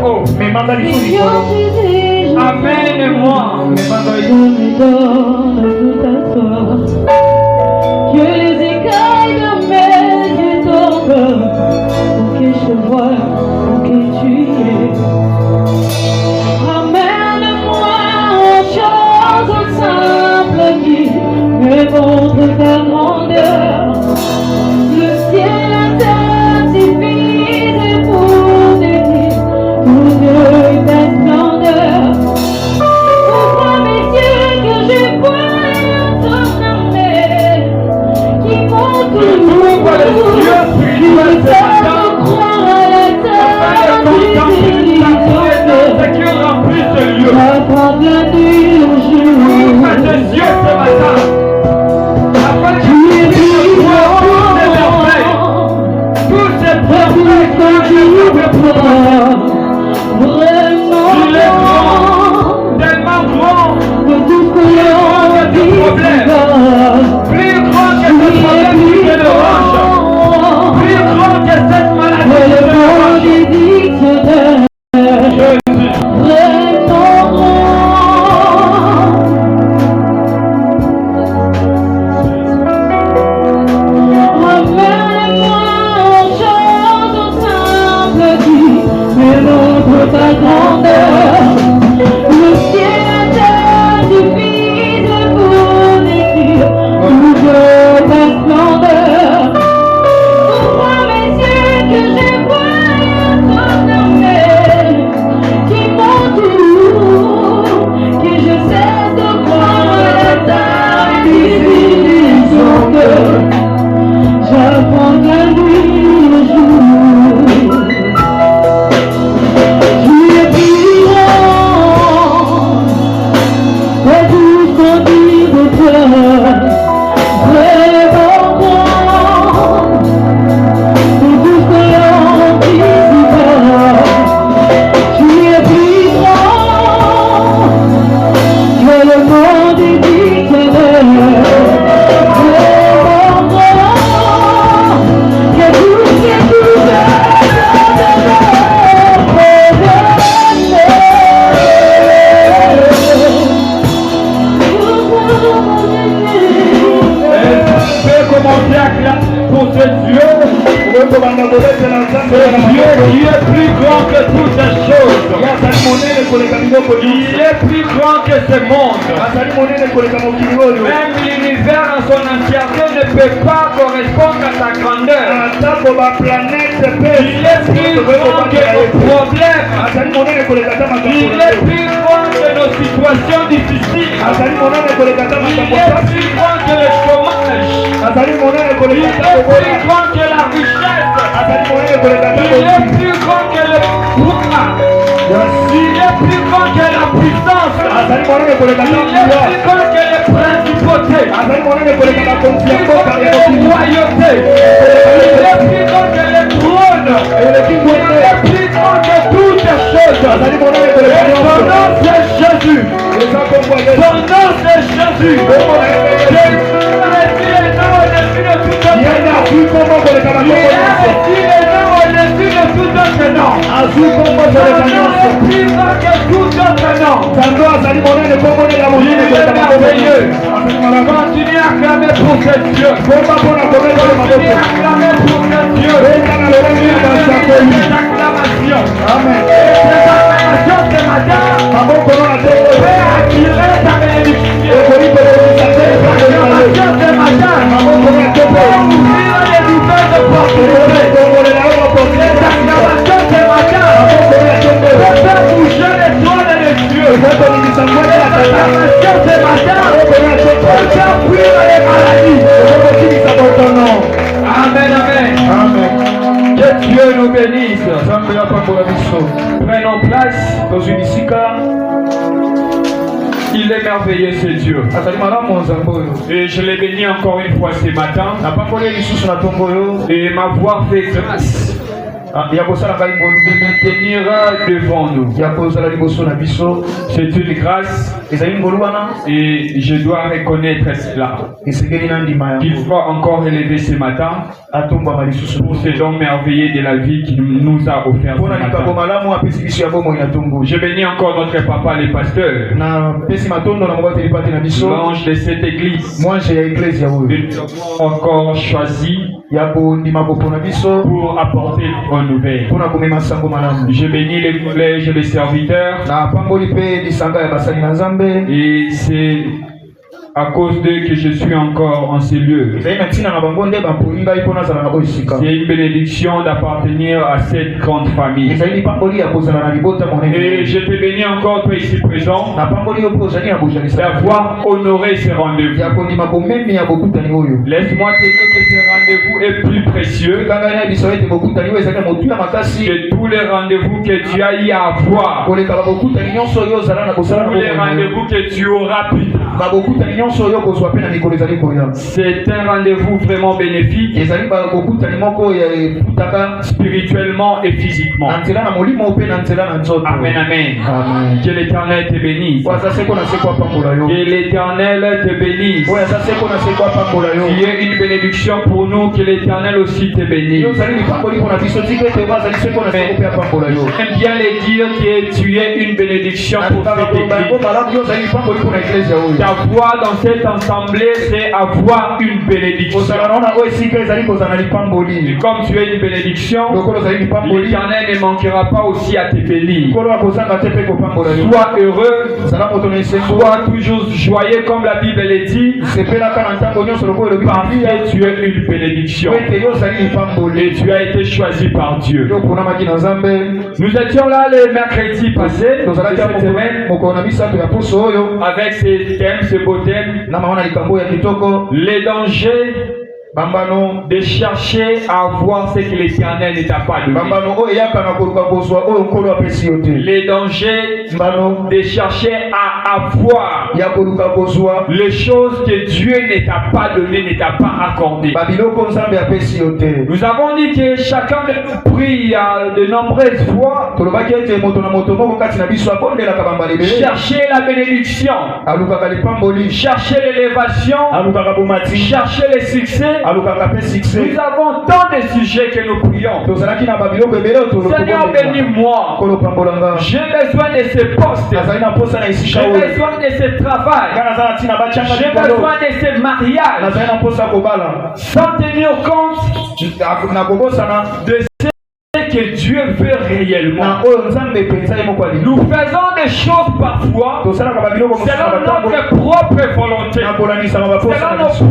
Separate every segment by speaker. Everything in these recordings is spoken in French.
Speaker 1: haut. Amène-moi.
Speaker 2: Je me donne tout à toi. Que les écailles de mes yeux tombent pour que je voie où que tu es. Amène-moi aux choses simples qui me montrent ta grandeur. Le ciel, la terre suffisent pour te dire toute ta splendeur. Ouvre mes yeux que je voie ton amour qui monte toujours. Je veux croire à la terre du apprendre la nuit au jour. Tu es vivant.
Speaker 1: Tous ces
Speaker 2: vraiment
Speaker 1: tellement grand
Speaker 2: de tout ce que
Speaker 1: plus grand que ce problème qui te dérange, plus grand que cette maladie qui te dérange.
Speaker 2: Ta grandeur, le ciel te divise pour décrire toute ta splendeur. Ouvre mes yeux que je voie ton amour qui monte toujours, que je cesse de croire à ta division. J'apprends la nuit le jour.
Speaker 1: Pour ce Dieu qui est plus grand que toutes ces choses. Il est plus grand que ce monde. Même l'univers en son entièreté ne peut pas correspondre à ta grandeur. Il est plus grand que nos problèmes. Il est plus grand que nos situations difficiles. Il est plus grand que le chômage. Il est plus grand que la richesse. Il est plus grand que le pouvoir. Il est plus grand que la puissance. Il est plus grand que les principautés. Il est plus grand que les royautés. Il est plus grand que les trônes. Il est plus grand que toutes ces choses. Et son nom c'est Jésus. Son nom c'est Jésus. Continuez à clamer pour ce Dieu. Continuez à clamer pour ce Dieu. Amen. Ces acclamations ce matin peut attirer ta bénédiction. Ces acclamations ce matin peut ouvrir les nouvelles opportunités. Les acclamations ce matin peut faire bouger les toits et les cieux. Les acclamations ce matin peut faire fuir les maladies. Amen, amen. Amen. Que Dieu nous bénisse. Prenons place dans une isika. Il est merveilleux ce Dieu. Et je l'ai béni encore une fois ce matin. Et ma voix fait grâce. me tenir devant nous. C'est une grâce et je dois reconnaître cela. Il faut encore élever ce matin pour ces dons merveilleux de la vie qu'il nous a offert ce matin. Je bénis encore notre papa, le pasteur, l'ange de cette église. Nous avons encore choisi pour apporter une nouvelle. Je bénis les collèges et les serviteurs. Et c'est à cause d'eux que je suis encore en ces lieux. C'est une bénédiction d'appartenir à cette grande famille. Et je te bénis encore, toi ici présent, d'avoir honoré ce rendez-vous. Laisse-moi te dire que ce rendez-vous est plus précieux que tous les rendez-vous que tu as eu à avoir. Tous les rendez-vous que tu auras plus. C'est un rendez-vous vraiment bénéfique, spirituellement et physiquement. Amen, amen. Que l'Éternel te bénisse. Que l'Éternel te bénisse. Il y a une bénédiction pour nous, que l'Éternel aussi te bénisse. J'aime bien le dire que tu es une bénédiction pour cette église. Ta voix dans cette assemblée, c'est avoir une bénédiction. Et comme tu es une bénédiction, l'Éternel ne manquera pas aussi à te bénir. Sois heureux, sois toujours joyeux comme la Bible le dit, parce que tu es une bénédiction et tu as été choisi par Dieu. Nous étions là le mercredi passé, cette semaine, avec ce thème, ce beau thème, les dangers de chercher à avoir ce que l'Éternel ne t'a pas donné. Les dangers de chercher à avoir les choses que Dieu ne t'a pas donné, ne t'a pas accordé. Nous avons dit que chacun de nous prie de nombreuses fois, chercher la bénédiction, chercher l'élévation, chercher le succès. Nous avons tant de sujets que nous prions. Seigneur, bénis-moi. J'ai besoin de ce poste. J'ai besoin de ce travail. J'ai besoin de ce mariage. Sans tenir compte de ce que Dieu veut réellement. Nous faisons des choses parfois selon notre propre volonté, selon nos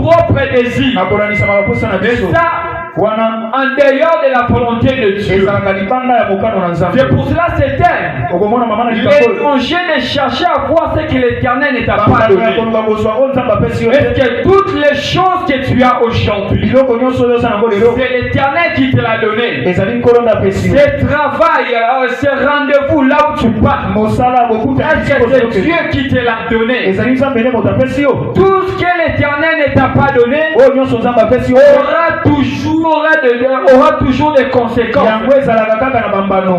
Speaker 1: propres désirs. Et ça, en dehors de la volonté de Dieu. C'est pour cela c'est elle. Les dangers de chercher à voir ce que l'Éternel ne t'a pas donné. Est-ce que toutes les choses que tu as aujourd'hui, c'est l'Éternel qui te l'a donné. Ce travail, ce rendez-vous là où tu pars, est-ce que c'est Dieu qui te l'a donné? Tout ce que l'Éternel ne t'a pas donné aura toujours des conséquences.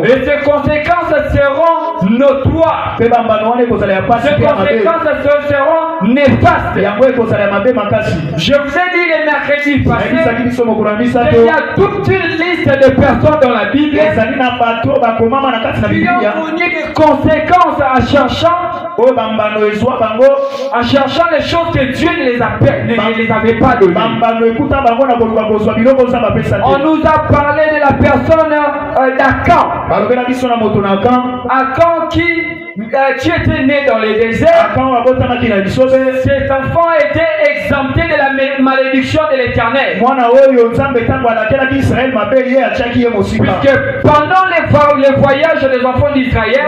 Speaker 1: Et ces conséquences seront notoires. Ces conséquences seront néfastes. Je vous ai dit le mercredi passé qu'il y a toute une liste de personnes dans la Bible qui ont connu des conséquences en cherchant les choses que Dieu ne les avait pas données. On nous a parlé de la personne d'Akan. Akan qui était né dans le désert. Cet enfant était exempté de la malédiction de l'Éternel. Puisque pendant les voyages des enfants d'Israël,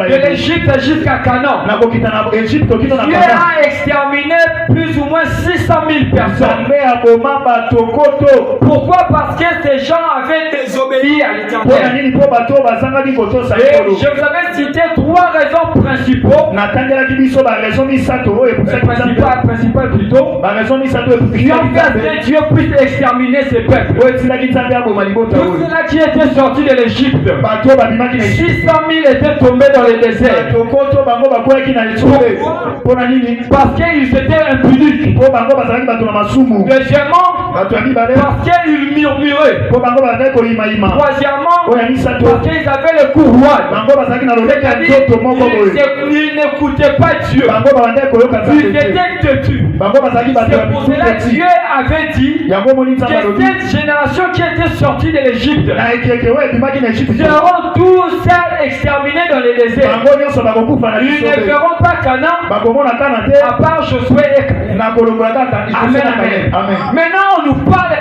Speaker 1: de l'Égypte jusqu'à Canaan, Dieu a exterminé plus ou moins 600 000 personnes. Pourquoi? Parce que ces gens avaient désobéi à l'Éternel. Et je vous avais cité cité 3 raisons principaux. Principales plutôt. Qui ont fait que Dieu puisse exterminer ses peuples. Tout cela qui était sorti de l'Égypte. 600 000 étaient tombés dans le désert. Parce qu'ils étaient impudiques. Deuxièmement, parce qu'ils murmuraient. Troisièmement, parce qu'ils avaient le courroie. C'est-à-dire qu'ils n'écoutaient pas Dieu. Ils étaient têtus. C'est pour cela que Dieu avait dit que cette génération qui était sortie de l'Égypte seront tous exterminés dans les déserts. Ils ne verront pas Canaan à part Josué et Caleb. Amen, amen. Maintenant on nous parle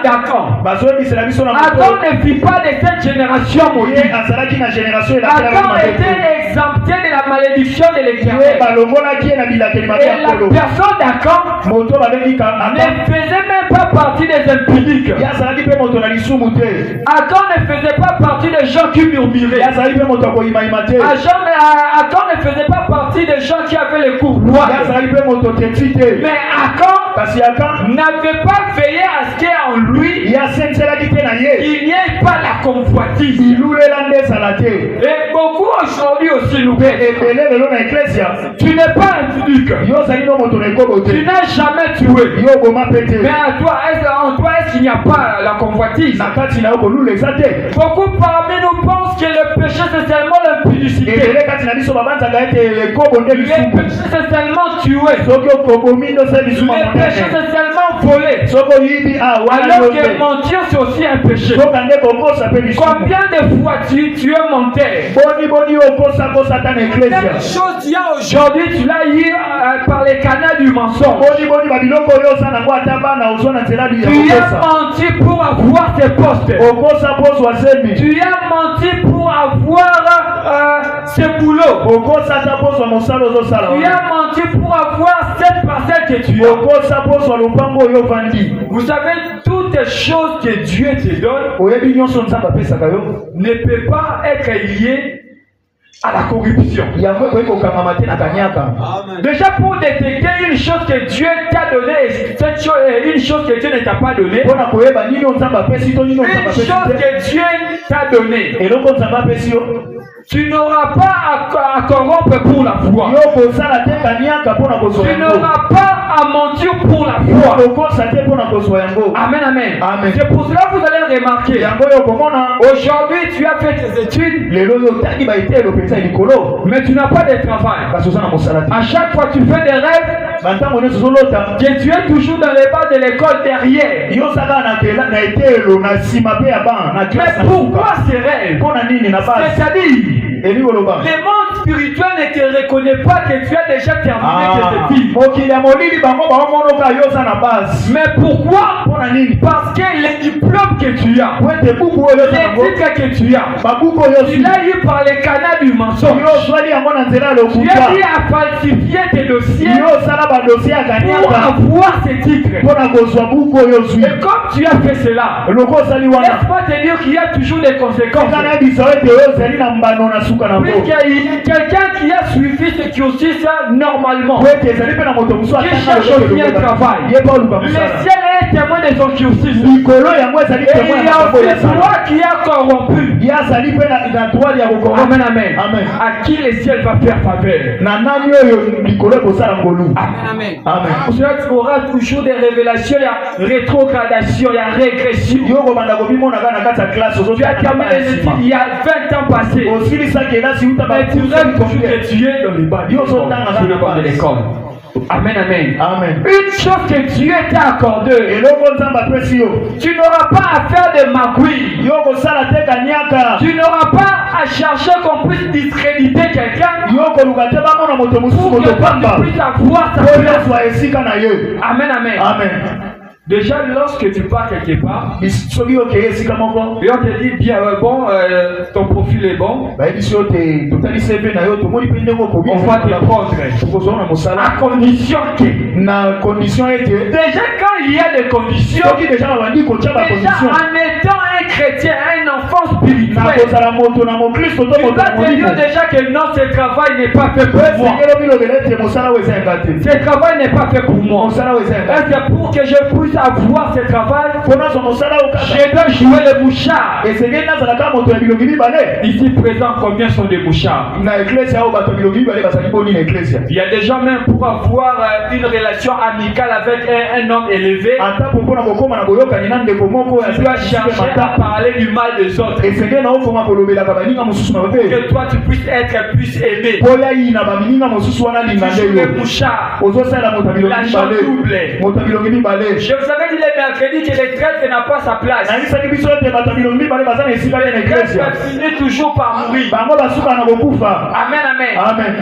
Speaker 1: d'Akan. Akan ne fit pas de cette génération maudite. Akan était exempté de la malédiction de l'Éternel. Et la personne d'Akan ne faisait même pas partie des impudiques. Akan ne faisait pas partie des gens qui murmuraient. Akan ne faisait pas partie des gens qui avaient les courroies. Mais Akan n'avait pas veillé à ce qu'en lui il n'y ait pas la convoitise. Et beaucoup aujourd'hui aussi nous tu n'es pas impudique. Tu n'as jamais tué. Mais en toi, est-ce qu'il n'y a pas la convoitise? Beaucoup parmi nous pensent que le péché c'est seulement l'impudicité. Le péché c'est seulement tuer. Le péché c'est seulement voler. Alors que mentir c'est aussi un péché. Combien de fois tu es menteur? Quelque chose il y a aujourd'hui, tu l'as eu par les canaux du mensonge. Tu as menti pour avoir tes postes. Tu as menti pour avoir ce boulot. Tu as menti pour avoir cette parcelle que tu as. Vous savez, toutes les choses que Dieu te donne ne peuvent pas être liées à la corruption. Déjà pour détecter une chose que Dieu t'a donnée et cette chose, une chose que Dieu ne t'a pas donnée, une chose que Dieu t'a donnée, tu n'auras pas à corrompre pour la foi. Tu n'auras pas à mentir pour la foi. Amen, amen. C'est pour cela que vous allez remarquer. Aujourd'hui, tu as fait tes études, mais tu n'as pas de travail. À chaque fois, tu fais des rêves que tu es toujours dans les bas de l'école derrière. Mais pourquoi ces rêves? C'est-à-dire, le monde spirituel ne te reconnaît pas que tu as déjà terminé tes études. Mais pourquoi? Parce que les diplômes que tu as, les titres que tu as, tu l'as eu par les canaux du mensonge. Tu as eu à falsifier tes dossiers pour avoir ces titres. Et comme tu as fait cela, laisse-moi te dire qu'il y a toujours des conséquences. Puisqu'il y a quelqu'un qui a suivi ce cursus normalement, qui cherche aussi un travail, le ciel est témoin de son cursus. Et il y a aussi toi qui as corrompu. Amen, amen. À qui le ciel va faire faveur. Amen, amen. Pour cela, tu auras toujours des révélations, il y a rétrogradation, il y a régression. Tu as terminé les études il y a 20 ans passés. Mais tu rêves toujours que tu es dans les bas de l'école. Amen, amen. Une chose que Dieu t'a accordée, tu n'auras pas à faire de magouille. Tu n'auras pas à chercher qu'on puisse discréditer quelqu'un pour que tu puisses avoir sa place. Amen, amen. Déjà, lorsque tu pars quelque part, et on te dit bien ton profil est bon, on va te prendre à condition que déjà quand il y a des conditions, déjà en étant
Speaker 3: un chrétien, un enfant spirituel,
Speaker 1: nakozala moto na mokristo to
Speaker 3: tu
Speaker 1: moto
Speaker 3: dois
Speaker 1: na
Speaker 3: te dire
Speaker 1: molimo.
Speaker 3: déjà que non, ce travail n'est pas fait pour moi.
Speaker 1: esengeli obilobela ete mosala oyo eza yanga te.
Speaker 3: Ce travail n'est pas fait pour moi.
Speaker 1: mosala oyo eza yanga te.
Speaker 3: Est-ce que pour que je puisse avoir ce travail,
Speaker 1: mpo nazwa mosala oyo kaka
Speaker 3: je dois jouer le mouchard?
Speaker 1: esengeli nazala kaka moto ya bilongi mibale.
Speaker 3: Ici présent, combien sont des mouchards?
Speaker 1: na eklesia oyo bato ya bilongi mibale bazali boni na eklesia.
Speaker 3: Il y a des gens même pour avoir une relation amicale avec un homme élevé,
Speaker 1: ata po mpona kokóma na boyokani na ndeko moko
Speaker 3: tu dois chercher à parler du mal des autres,
Speaker 1: esengeli na okoma kolobelaka baninga mosusu mabe
Speaker 3: que toi tu puisses être plus aimé.
Speaker 1: mpo yayina baninga mosusu wana linga
Speaker 3: Tu joues
Speaker 1: nde
Speaker 3: le
Speaker 1: yo
Speaker 3: mouchard,
Speaker 1: ozosalela moto ya bilongi
Speaker 3: l'argent
Speaker 1: mibale.
Speaker 3: double.
Speaker 1: moto ya bilongi mibale.
Speaker 3: Je vous avais dit les mercredis que les traîtres n'a pas sa place.
Speaker 1: nayebisaki biso ete bato ya bilongi mibale baza na esika te na
Speaker 3: Ils
Speaker 1: eklesia.
Speaker 3: finissent toujours par mourir.
Speaker 1: bango basuka na kokufa.
Speaker 3: Amen, amen.
Speaker 1: amen.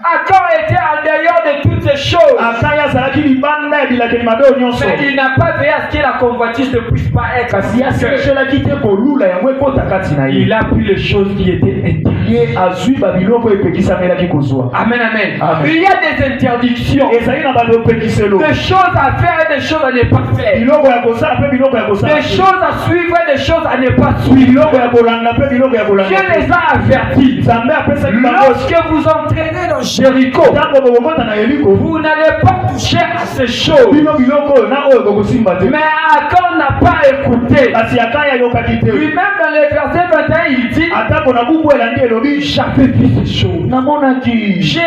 Speaker 3: Adam était en dehors de toutes ces choses,
Speaker 1: akai azalaki libanda ya bilakeli mabe oyo nyonso.
Speaker 3: mais il n'a pas veillé à ce que la convoitise ne puisse pas être.
Speaker 1: kasi asechelaki te kolula yango ekota kati na ye.
Speaker 3: Il a pris les choses qui étaient interdites.
Speaker 1: ye azwi babiloko epekisamelaki kozwa.
Speaker 3: Amen, amen.
Speaker 1: Amen.
Speaker 3: Il y a des interdictions,
Speaker 1: ezali na balopekiselo.
Speaker 3: des choses à faire et des choses à ne pas faire,
Speaker 1: biloko ya kosala mpe biloko ya kosala
Speaker 3: des choses à suivre et des choses à ne pas suivre.
Speaker 1: biloko ya kolanda mpe biloko ya kolanda
Speaker 3: Dieu les a avertis.
Speaker 1: nzambe apesaki bango
Speaker 3: Lorsque vous entraînez dans Jéricho,
Speaker 1: ntango bokokota na yeriko
Speaker 3: vous n'allez pas toucher à ces choses.
Speaker 1: bino biloko oyo na oyo bokosimba te.
Speaker 3: Mais Achan n'a pas écouté.
Speaker 1: kasi akai ayokaki te.
Speaker 3: Lui-même dans le verset 21, il dit,
Speaker 1: atako na buku elandi elobi
Speaker 3: j'avais vu ces choses.
Speaker 1: namonaki
Speaker 3: J'ai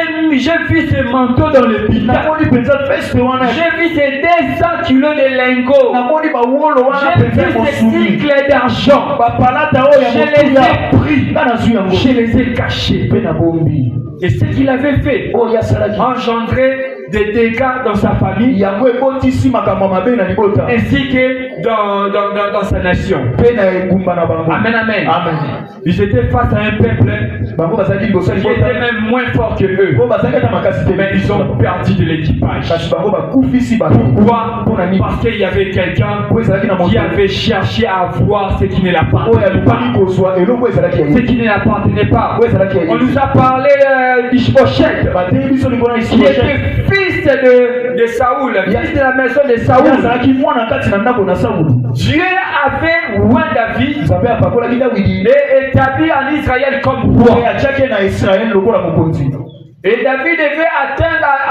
Speaker 3: vu ces manteaux dans le bitan.
Speaker 1: namoni mpenza veste wana
Speaker 3: J'ai vu ces 200 kilos de lingots.
Speaker 1: namoni bawolo wana
Speaker 3: J'ai
Speaker 1: mpenza
Speaker 3: vu ces
Speaker 1: mosuni
Speaker 3: cycles d'argent.
Speaker 1: bapalata oyo ya
Speaker 3: Je les
Speaker 1: motuya
Speaker 3: ai pris.
Speaker 1: nga nazwi yango
Speaker 3: Je les ai cachés.
Speaker 1: mpe nabombi
Speaker 3: Et ce qu'il avait fait
Speaker 1: oyo asalaki
Speaker 3: engendrait des dégâts dans sa famille
Speaker 1: yango ebotisi makambo ya mabe na libota
Speaker 3: ainsi que dans sa nation.
Speaker 1: mpe na engumba na bango.
Speaker 3: Amen, amen.
Speaker 1: amen.
Speaker 3: Ils étaient face à un peuple
Speaker 1: bango bazalaki liboso ya
Speaker 3: qui
Speaker 1: libota
Speaker 3: était même moins fort que eux.
Speaker 1: po bazalaki ata makasi te
Speaker 3: Mais ils ont perdu de l'équipage.
Speaker 1: kasi bango bakufisi bato.
Speaker 3: Pourquoi?
Speaker 1: mpona nini?
Speaker 3: Parce qu'il y avait quelqu'un
Speaker 1: po ezalaki na moto
Speaker 3: qui avait cherché à avoir ce qui ne
Speaker 1: oyo
Speaker 3: l'appartenait
Speaker 1: alukaki
Speaker 3: pas.
Speaker 1: kozwa eloko ezalaki ya
Speaker 3: Ce
Speaker 1: ye.
Speaker 3: qui ne l'appartenait pas.
Speaker 1: oyo ezalaki ya ye.
Speaker 3: On nous a parlé d'Ishbosheth,
Speaker 1: bateyi biso likolo na
Speaker 3: qui
Speaker 1: Ishbosheth.
Speaker 3: était fils de Saoul, fils de la maison de
Speaker 1: Ye
Speaker 3: Saoul.
Speaker 1: azalaki mwana kati na ndako na Saulu.
Speaker 3: Dieu avait oint David
Speaker 1: nzambe apakolaki Dawidi
Speaker 3: et établi en Israël comme
Speaker 1: mpe
Speaker 3: roi.
Speaker 1: atiaki ye na Israele lokola mokonzi.
Speaker 3: Et David devait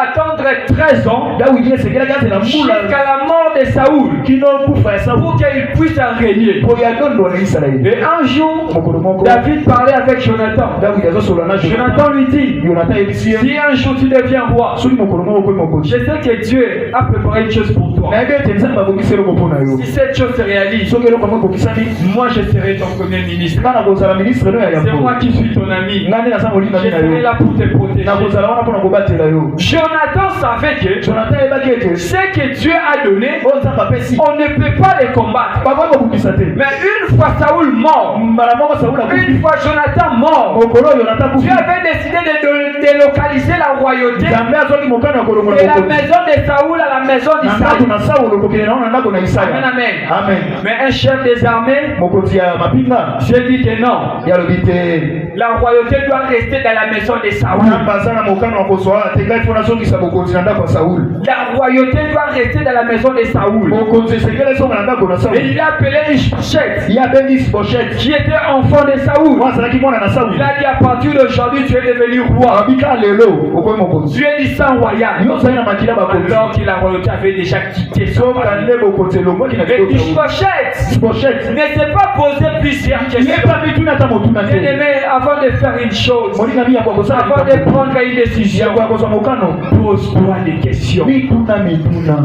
Speaker 3: attendre 13 ans
Speaker 1: Dawidi esengelaki azela mbula
Speaker 3: jusqu'à la mort de Saoul
Speaker 1: kino kufa ya Saulu
Speaker 3: pour qu'il puisse régner.
Speaker 1: mpo ya dondo na Israele.
Speaker 3: Et un jour,
Speaker 1: mokolo moko
Speaker 3: David parlait avec Jonathan.
Speaker 1: Dawidi azosola na
Speaker 3: Jonathan lui dit,
Speaker 1: Jonathan yebisi ye
Speaker 3: si un jour tu deviens roi,
Speaker 1: soki mokolo moko okoyi mokonzi
Speaker 3: je sais que Dieu a préparé une chose pour toi.
Speaker 1: nayebi ete nzambe abongisi eloko mpo na yo.
Speaker 3: Si cette chose se réalise,
Speaker 1: soki eloko yango ekokisani
Speaker 3: moi je serai ton premier ministre.
Speaker 1: nga nakozala ministre no ya
Speaker 3: C'est moi
Speaker 1: yambo.
Speaker 3: qui suis ton ami.
Speaker 1: nga nde naza molingami
Speaker 3: Je
Speaker 1: na
Speaker 3: serai
Speaker 1: yo
Speaker 3: là pour te protéger.
Speaker 1: nakozala wana mpona kobatela yo.
Speaker 3: Jonathan savait que
Speaker 1: Jonathan ayebaki ete
Speaker 3: ce que Dieu a donné,
Speaker 1: oyo nzambe apesi
Speaker 3: on ne peut pas les combattre.
Speaker 1: bakoki kobukisa te.
Speaker 3: Mais une fois Saoul mort,
Speaker 1: mbala moko Sauli akufi
Speaker 3: une fois Jonathan mort,
Speaker 1: mokolo oyo Jonathan
Speaker 3: Dieu
Speaker 1: akufi
Speaker 3: avait décidé de délocaliser la royauté
Speaker 1: nzambe azwaki mokano ya kolongola
Speaker 3: de la
Speaker 1: mokonzi
Speaker 3: maison de Saoul à la maison
Speaker 1: na ndako
Speaker 3: d'Israël.
Speaker 1: na Saulo kokende nango na ndako na
Speaker 3: Amen,
Speaker 1: Isaya.
Speaker 3: amen.
Speaker 1: amen.
Speaker 3: Mais un chef des armées,
Speaker 1: mokonzi ya mapinga
Speaker 3: Dieu dit que non.
Speaker 1: yalobi te
Speaker 3: La royauté doit rester dans la maison de Saoul.
Speaker 1: nzambe aza na mokano ya kozwa te ngai mpo nazongisa bokonzi na ndako ya Sauli.
Speaker 3: La royauté doit rester dans la maison de Saoul.
Speaker 1: mokonzi esengeli ezonga na ndako na
Speaker 3: Et
Speaker 1: Sauli.
Speaker 3: il a appelé Ishbosheth,
Speaker 1: ye abengi Ishbosheth
Speaker 3: qui était enfant de Saoul.
Speaker 1: mwa azalaki mwana na Sauli.
Speaker 3: Il a dit à partir d'aujourd'hui, tu es devenu roi.
Speaker 1: abika lelo okoyi mokonzi
Speaker 3: Tu es du sang royal.
Speaker 1: yo ozali na makila bakonzi
Speaker 3: Alors que la royauté avait déjà quitté son
Speaker 1: soka
Speaker 3: famille.
Speaker 1: nde bokonzi elongwaki na
Speaker 3: Et
Speaker 1: kilo Sauli.
Speaker 3: Ishbosheth
Speaker 1: Ishbosheth
Speaker 3: ne s'est pas posé plusieurs
Speaker 1: ye
Speaker 3: questions.
Speaker 1: pa mituna ata motuna te
Speaker 3: Bien-aimé, avant de faire une chose,
Speaker 1: molingami yango akosala
Speaker 3: avant de
Speaker 1: likambo
Speaker 3: prendre une décision,
Speaker 1: yango akozwa mokano
Speaker 3: pose-toi des questions.
Speaker 1: mituna.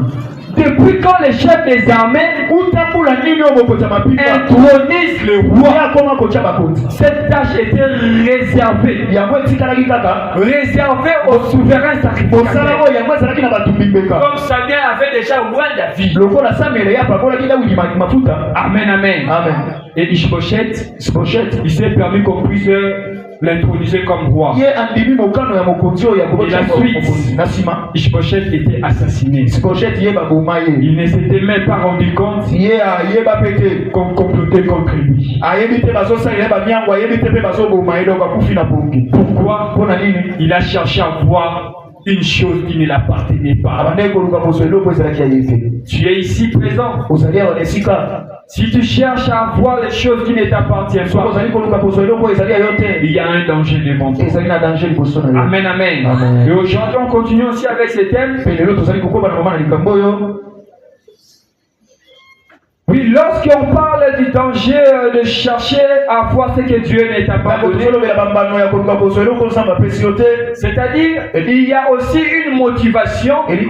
Speaker 3: Depuis quand les chefs des armées
Speaker 1: utambula nini oyo bokonzi ya mapinga
Speaker 3: intronisent le
Speaker 1: ye
Speaker 3: roi,
Speaker 1: akoma kotya bakonzi
Speaker 3: cette tâche était réservée.
Speaker 1: yango etikalaki kaka
Speaker 3: Réservée aux souverains
Speaker 1: mosala
Speaker 3: sacrificateurs.
Speaker 1: oyo yango ezalaki na batumbi mbeka
Speaker 3: Comme Samuel avait déjà oint David.
Speaker 1: lokola Samuel ye apakolaki Dawidi mafuta.
Speaker 3: Amen, amen.
Speaker 1: amen.
Speaker 3: Et Ishbosheth,
Speaker 1: Ishbosheth
Speaker 3: il s'est permis qu'on puisse l'introniser comme roi.
Speaker 1: ye andimi mokano ya mokonzi oyo ya
Speaker 3: Et la suite,
Speaker 1: mokonzi na nsima
Speaker 3: Ishbosheth était assassiné.
Speaker 1: Ishbosheth ye baboma ye
Speaker 3: Il ne s'était même pas rendu compte
Speaker 1: ye ayeba pe te
Speaker 3: qu'on complotait contre lui.
Speaker 1: ayebi te bazosalela ye bamiango ayebi te mpe bazoboma ye donc akufi na bongi.
Speaker 3: Pourquoi?
Speaker 1: mpo na nini
Speaker 3: Il a cherché à voir une chose qui ne l'appartenait pas.
Speaker 1: abandaki koluka kozwa eloko ezalaki ya ye te.
Speaker 3: Tu es ici présent.
Speaker 1: ozali awa na esika
Speaker 3: Si tu cherches à voir les choses qui ne t'appartiennent pas, il y a un danger devant toi. Amen, amen.
Speaker 1: Amen.
Speaker 3: Et aujourd'hui, on continue aussi avec ce thème. Oui, lorsqu'on parle du danger de chercher à voir ce que Dieu ne t'a pas donné, c'est-à-dire il y a aussi une motivation qui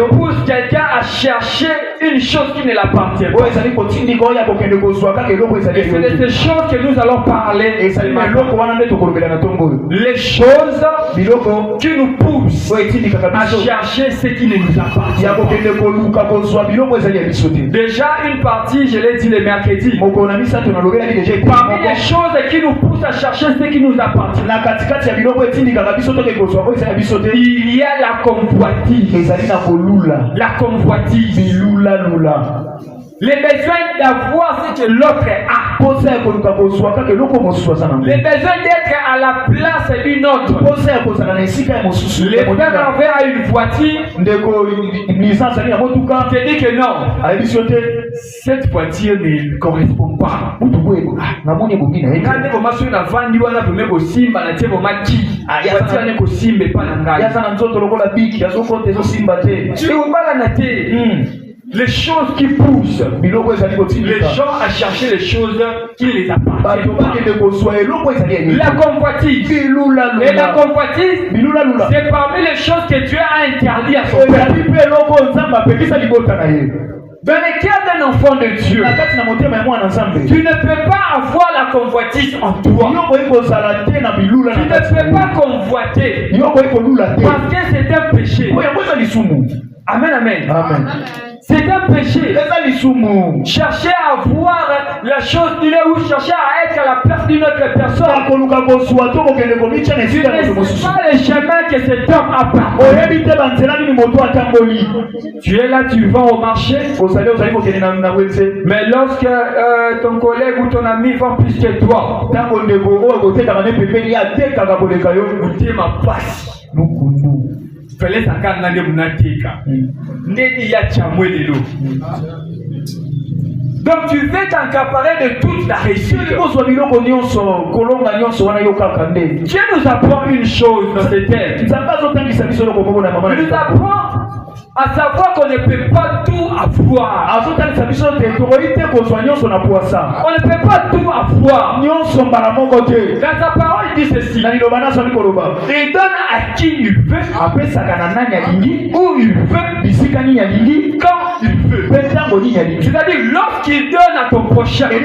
Speaker 3: pousse quelqu'un à chercher une chose qui ne l'appartient pas. Et c'est de ces choses que nous allons parler. Les choses qui nous poussent à chercher ce qui ne nous appartient pas. Déjà une partie, je l'ai dit le mercredi. Parmi les choses qui nous poussent à chercher ce qui nous appartient, il y a la convoitise. La convoitise. Les besoins d'avoir ce que l'autre a. Les besoins d'être à la place d'une autre. Les frères avaient à une voiture. Te dit que non. Cette voiture ne correspond pas. Les choses qui poussent les gens à chercher les choses qui les appartiennent pas. La convoitise. Et la convoitise, c'est parmi les choses que Dieu a interdit à son peuple. Dans le cœur d'un enfant de Dieu, tu ne peux pas avoir la convoitise en toi. Tu ne peux pas convoiter parce que c'est un péché. Amen, amen.
Speaker 1: Amen.
Speaker 3: C'est un péché. Chercher à voir la chose d'une ou chercher à être à la place d'une autre personne. Tu ne sais pas le chemin que cet homme a parcouru. Tu es là, tu vas au marché. Mais lorsque ton collègue ou ton ami va plus que toi, tu ma passe. Fallait s'accorder de munateka. Neni ya chamwe de l'eau. Donc tu veux t'accaparer de toute la réussite. Dieu nous apprend une chose dans ce thème. Il nous apprend à savoir qu'on ne peut pas tout avoir. On ne peut pas tout avoir. Dans sa parole, il dit ceci. Il donne à qui il veut, où il veut, quand il veut. C'est-à-dire, lorsqu'il donne à ton prochain, ça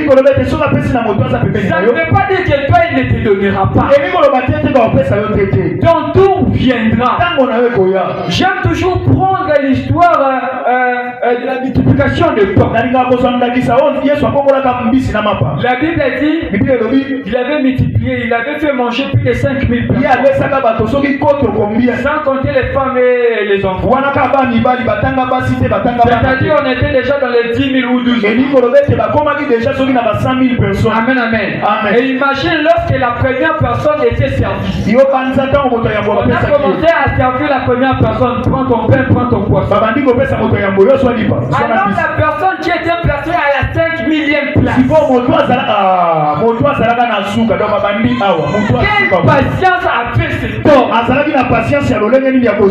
Speaker 3: ne veut pas dire que toi, il ne te donnera pas. Ton tour viendra. J'aime toujours prendre l'histoire de la multiplication de pain. La Bible dit qu'il avait multiplié, il avait fait manger plus de 5000 personnes. Sans compter les femmes et les enfants. C'est-à-dire on était déjà dans les 10 000 ou 12 000. Amen, amen. Et imagine lorsque la première personne était servie. On a commencé à servir la première personne. Prends ton pain, prends ton poisson. Alors la personne qui était placée à la 5 millième place. Quelle patience avait cet homme?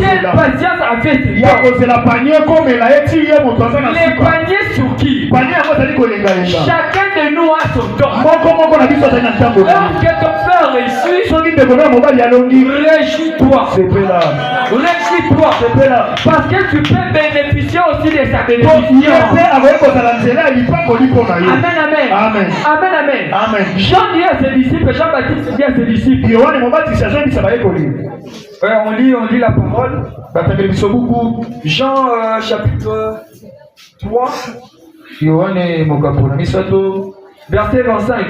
Speaker 3: Quelle patience avait cet homme? Les paniers sur qui? Chacun de nous a son temps. Lorsque ton frère réussit, réjouis-toi. Réjouis-toi. Parce que tu peux bénéficier aussi de sa bénédiction. Amen, amen.
Speaker 1: Amen.
Speaker 3: Amen, amen.
Speaker 1: Amen.
Speaker 3: Jean dit à ses disciples, Jean-Baptiste dit à ses disciples. On lit la parole. Jean chapitre 3. Verset 25.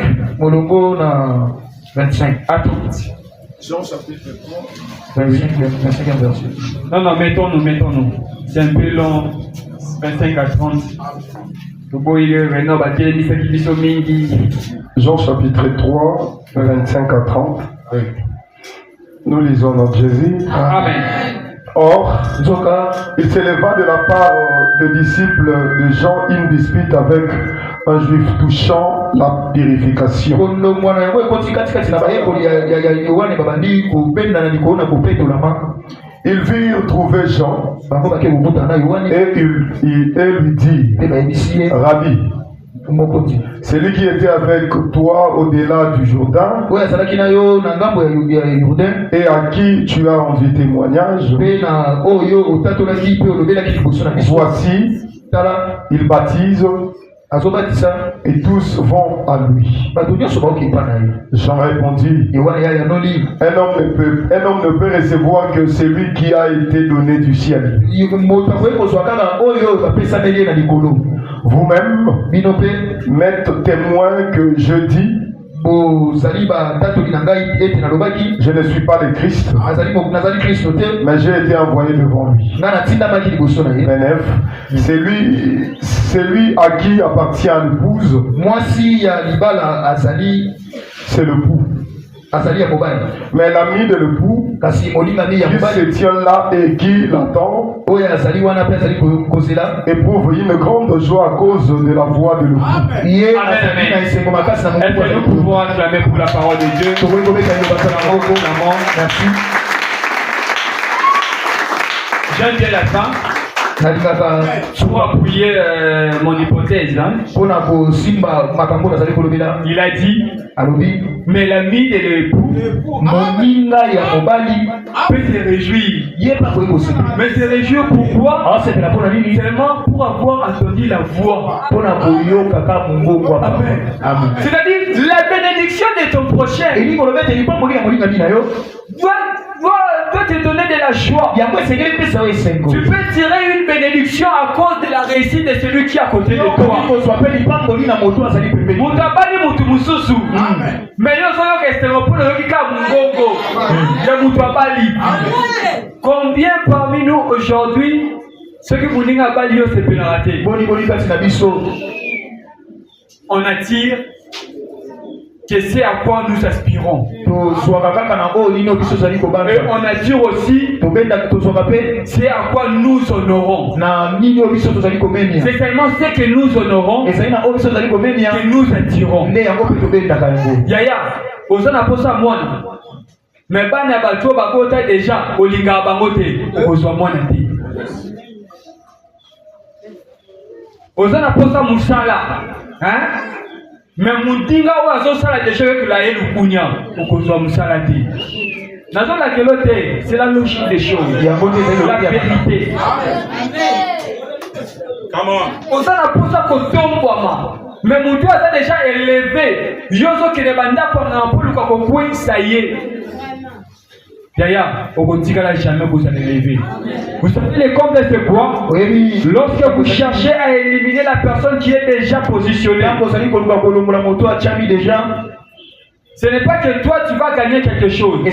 Speaker 1: 25
Speaker 3: à 30.
Speaker 4: Jean chapitre 3.
Speaker 1: 25e verset.
Speaker 3: Non, mettons-nous. C'est un peu long. 25 à 30.
Speaker 4: Jean chapitre 3, 25 à 30.
Speaker 1: Oui.
Speaker 4: Nous lisons notre Jésus.
Speaker 3: Amen. Or,
Speaker 4: il s'éleva de la part des disciples de Jean une dispute avec un juif touchant la purification. Ils virent trouver Jean et lui dit, Rabbi, c'est lui qui était avec toi au-delà du Jourdain et à qui tu as rendu témoignage. Voici, il baptise et tous vont à lui. Jean répondit, un homme ne peut recevoir que celui qui a été donné du ciel. Vous-même m'êtes témoin que je dis, je ne suis pas le Christ, mais j'ai été envoyé devant lui. 9. C'est lui à qui appartient l'épouse. C'est le pou. Mais l'ami de l'époux qui se tient là et qui l'attend éprouve une grande joie à cause de la voix de l'époux.
Speaker 1: Est-ce que nous pouvons acclamer pour la parole de Dieu?
Speaker 3: Merci.
Speaker 1: J'aime bien la fin. Pour appuyer mon hypothèse, hein? Il a dit, mais l'ami de l'époux peut se réjouir. Mais se réjouir pourquoi? Seulement pour avoir entendu la voix. Amen. C'est-à-dire la bénédiction de ton prochain doit te donner de la joie. Tu peux tirer une bénédiction à cause de la réussite de celui qui est à côté de toi. Combien parmi nous aujourd'hui, ceux qui vous disent à Bali, c'est pénalité. On attire que c'est à quoi nous aspirons. Et on attire aussi c'est à quoi nous honorons. C'est seulement ce que nous honorons que nous attirons. Yaya, osana posa mwana. Mais bana bato bakota déjà olinga bangote okozwa mwana te. Osana posa musala, hein? Mais mon dinga ou azo sala déjà que la elu kunya okozwa musala te. Nazo la kelote, c'est la logique des choses. La vérité. Comment? Osana posa kotombwama. Mais mon Dieu a déjà élevé. Yozo qui ne banda pour n'employer comme point ça y est. Yaya, au continent jamais vous allez élever. Vous savez les comptes de ce bois? Lorsque vous cherchez à éliminer la personne qui est déjà positionnée, ce n'est pas que toi tu vas gagner quelque chose. Il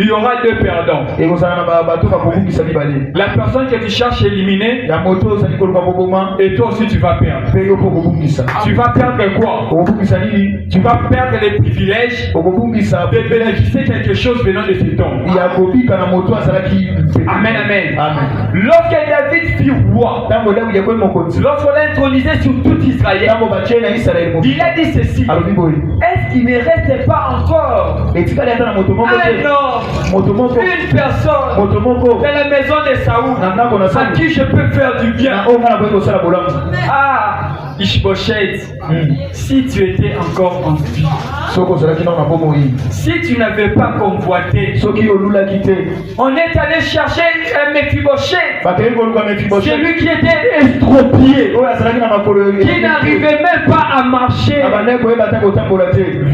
Speaker 1: y aura deux perdants. La personne que tu cherches à éliminer, et toi aussi tu vas perdre. Tu vas perdre quoi? Tu vas perdre les privilèges de bénéficier quelque chose venant de cet homme. Amen, amen. Lorsque David fut roi, lorsqu'on l'a intronisé sur tout Israël, il a dit ceci. Est-ce qu'il ne reste pas encore un homme, une personne dans la maison de Saoul à qui je peux faire du bien? Ah, Ishbosheth, si tu étais encore en vie, si tu n'avais pas convoité, on est allé chercher un Mephibosheth, celui qui était estropié, qui n'arrivait même pas à marcher,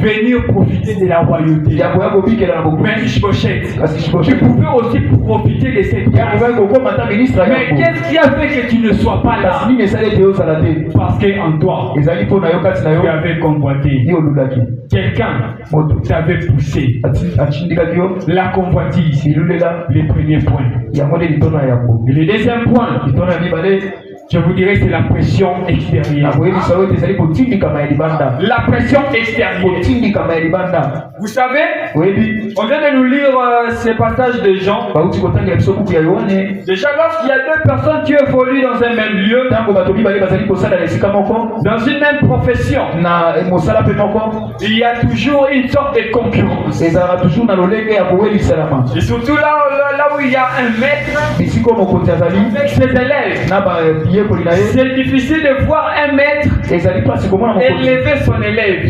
Speaker 1: venir profiter de la royauté. Mais Ishbosheth, tu pouvais aussi profiter de cette grâce. Mais qu'est-ce qui a fait que tu ne sois pas là? Parce qu'en toi, tu avais convoité. Quelqu'un t'avait poussé. La convoitise, le premier point. Le deuxième point, Je vous dirais c'est la pression extérieure. La pression extérieure. Vous savez, on vient de nous lire ces passages de Jean. Déjà, lorsqu'il y a deux personnes qui évoluent dans un même lieu, dans une même profession, il y a toujours une sorte de concurrence. Et surtout là où il y a un maître avec ses élèves. C'est difficile de voir un maître élever son élève.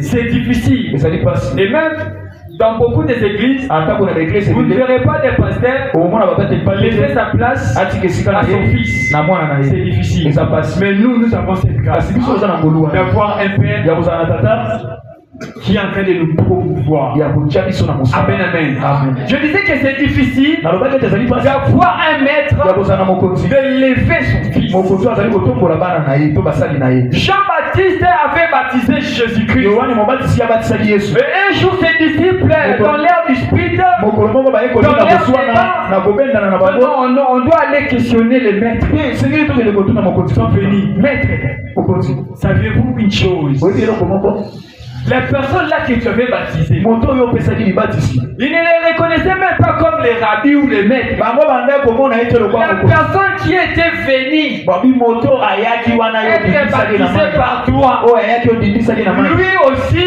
Speaker 1: C'est difficile. Et même dans beaucoup des églises, vous ne verrez pas des pasteurs laisser sa place à son fils. C'est difficile. Mais nous avons cette grâce d'avoir un père qui est en train de nous promouvoir. Amen, amen. Je disais que c'est difficile d'avoir un maître d'élever son fils. Jean-Baptiste avait baptisé Jésus-Christ. Et un jour, ses disciples, dans l'air du spirit, on doit aller questionner les maîtres. Ils sont venus. Maître, saviez-vous une chose? Les personnes là que tu avais baptisées, ils ne les reconnaissaient même pas comme les rabbis ou les maîtres. La personne qui était venue être baptisée par toi, lui aussi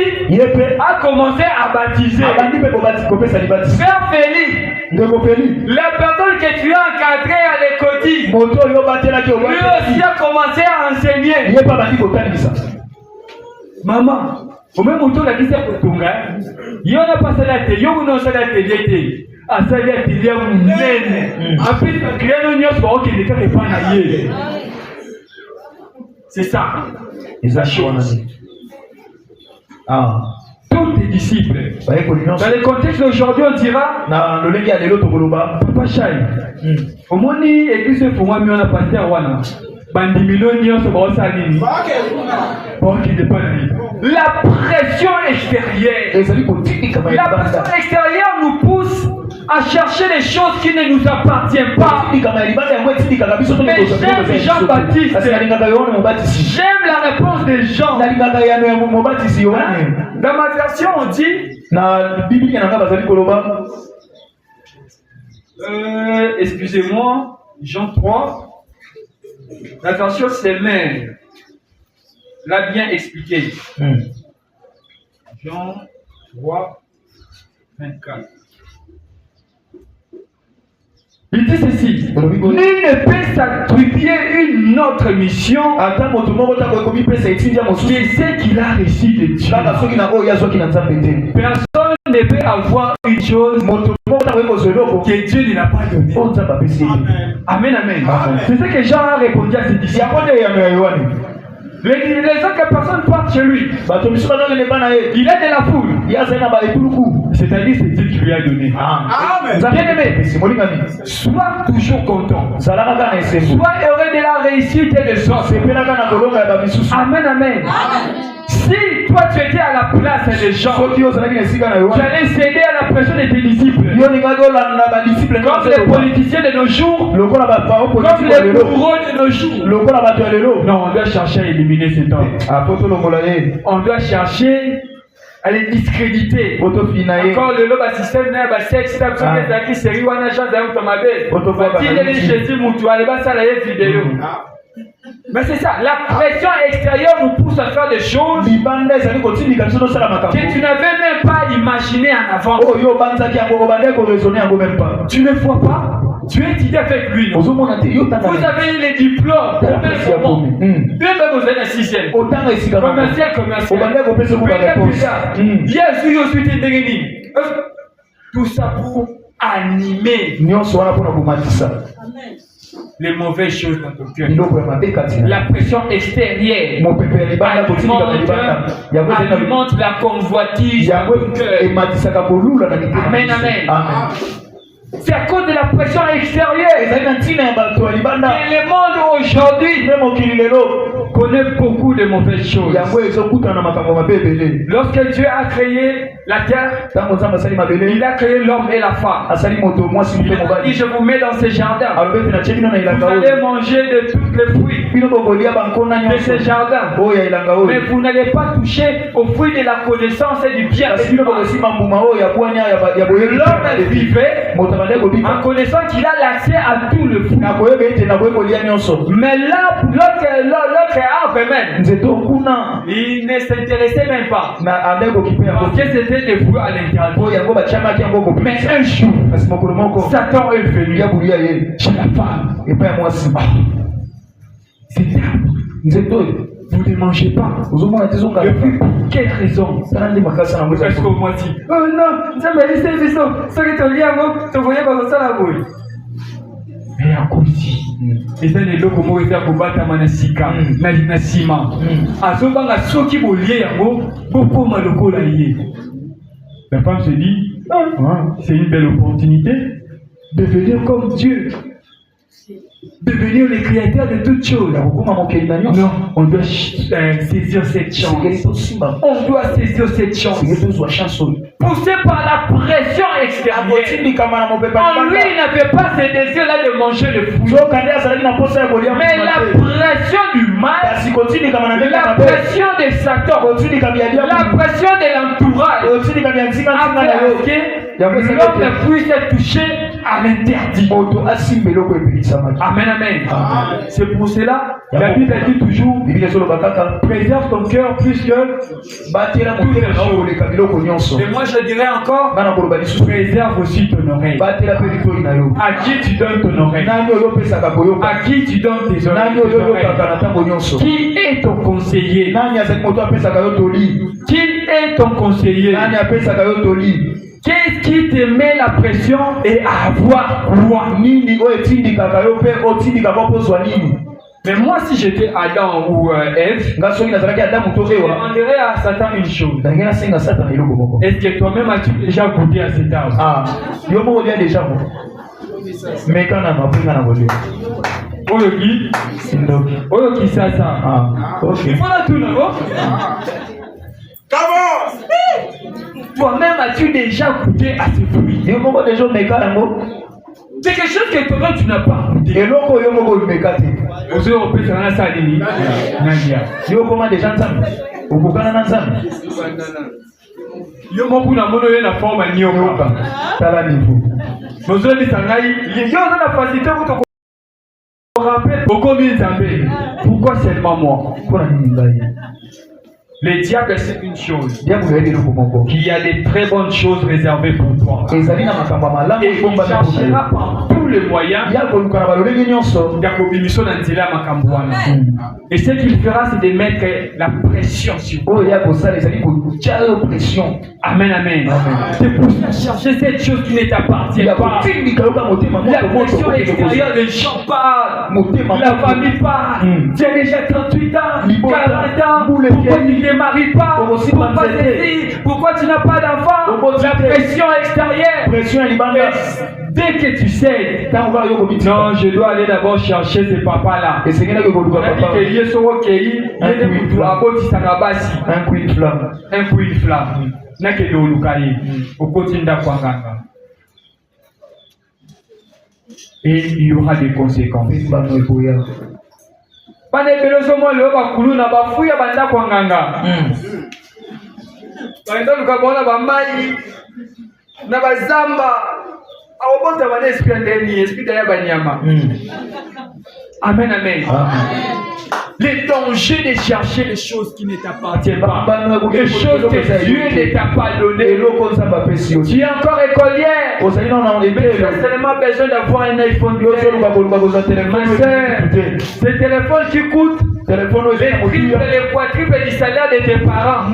Speaker 1: a commencé à baptiser. Frère Félix, la personne que tu as encadrée à l'école, lui aussi a commencé à enseigner. Maman, au même moment la question pour tout il y en a pas ça la télé, il y en a ça la télé, à ça la télé on nene. Après le client on y a pas qu'il est pas naïe. C'est ça. Les achats. Tous les disciples. Dans le contexte d'aujourd'hui, on dira Papa Chai. Au moins, l'église pour moi, on a pasteur Wana. La pression extérieure. La pression extérieure nous pousse à chercher les choses qui ne nous appartiennent pas. Mais j'aime Jean-Baptiste. J'aime la réponse des gens. Dans ma version, on dit excusez-moi, Jean 3. La version Selmer l'a bien expliqué. Jean 3, 24. Il dit ceci. Nul ne peut s'attribuer une autre mission que celle qu'il a reçue de Dieu. Personne ne peut avoir une chose que Dieu ne l'a pas donnée. Amen, amen. C'est ce que Jean a répondu à ses disciples. Les autres personnes partent chez lui. Il est de la foule. C'est-à-dire c'est Dieu qui lui a donné. Bien aimé, sois toujours content. Sois heureux de la réussite et des autres. Amen, amen. Si toi tu étais à la place des gens, tu allais céder à la pression de tes disciples. Comme les politiciens de nos jours, comme les bourreaux de nos jours. Non, on doit chercher à éliminer cet homme. On doit chercher à les discréditer. Encore le loba système n'a pas sexe, ça qui série wana chance d'un automobile. Il est Jésus moutou, allez bas ça la vidéo. Mais c'est ça, la pression extérieure nous pousse à faire des choses que tu n'avais même pas imaginé en avant. Tu ne vois pas? Tu es étudié avec lui. Vous avez les diplômes. Vous êtes un sixième. Commercial. Tout ça pour animer les mauvaises choses dans ton cœur. La pression extérieure alimente la convoitise dans ton cœur. Amen, amen. C'est à cause de la pression extérieure que le monde aujourd'hui connaît beaucoup de mauvaises choses. Lorsque Dieu a créé la terre, il a créé l'homme et la femme. Il a dit, je vous mets dans ce jardin. Vous allez manger de toutes les fruits de ce jardin. Mais vous n'allez pas toucher aux fruits de la connaissance et du bien et du mal. L'homme vivait en connaissant qu'il a l'accès à tout le fruit. Mais là, l'autre arbre même, il ne s'intéressait même pas. Parce que c'était des fruits à l'intérieur. Mais un jour, Satan est venu chez la femme. C'est vous ne mangez pas. Depuis quelle raison? Est-ce qu'on m'a dit, oh non, ça m'a laissé le vaisseau. Ça que tu lis, tu voyais pas ça la bouille. Mais à cause et ça n'est pas comme on est à combattre à Sika, na ciment. À ce moment-là, ceux qui vont lier, beaucoup maloko la lier. La femme se dit, c'est une belle opportunité de devenir comme Dieu. Devenir le créateur de toutes choses. Non, on doit saisir cette chance. On doit saisir cette chance. Poussé par la pression extérieure. En lui, il n'avait pas ce désir-là de manger le fruit. Mais la pression du mal, la pression de Satan, la pression de l'entourage a fait que l'homme puisse être touché à l'interdit. Amen, amen. C'est pour cela, la Bible dit toujours, préserve ton cœur plus que toutes les choses. Et moi je dirais encore, préserve aussi ton oreille. À qui tu donnes ton oreille? À qui tu donnes tes oreilles? Qui est ton conseiller? Qui est ton conseiller? Qu'est-ce qui te met la pression et à avoir quoi? Mais moi, si j'étais Adam ou Ève, je demanderais à Satan une chose. Est-ce que toi-même as-tu déjà goûté à cet arbre? Mais quand on a pris la volée. Oyoki ça. Il faut la tourner. Toi-même as-tu déjà goûté à ce fruit? C'est quelque chose que toi-même tu n'as pas goûté. Aux Européens, ça n'a pas dit. Yo mo kuna mono ye na forme ni oka. Tala niveau. Mozo ni sangai, yo na facilité pour te rappeler beaucoup de Nzambe. Pourquoi seulement moi? Le diable, c'est une chose. Il y a des très bonnes choses réservées pour toi. Et il cherchera par tous les moyens. Et ce qu'il fera, c'est de mettre la pression sur toi. Amen, amen. C'est pour chercher cette chose qui ne t'appartient pas. La pression extérieure, les gens parlent. La famille parle. Tu as déjà 38 ans, 40 ans. Pourquoi tu ne te maries pas? Pourquoi tu n'as pas d'enfant? La pression extérieure. Dès que tu sais, non, je dois aller d'abord chercher ce papa-là. Un coup de flamme. Et il y aura des conséquences. Pas de péloso moi le bakulu na bafuya banda kwanganga. Banda lukabona bamai na bazamba. Awobota bana esprit ndeni, esprit ya banyama. Amen, amen. Les dangers de chercher les choses qui ne t'appartiennent pas. Les choses que Dieu ne t'a pas données. Tu es encore écolière. Mais tu as seulement besoin d'avoir un iPhone. Ma soeur, ce téléphone qui coûte les triples et les quadruples du salaire de tes parents.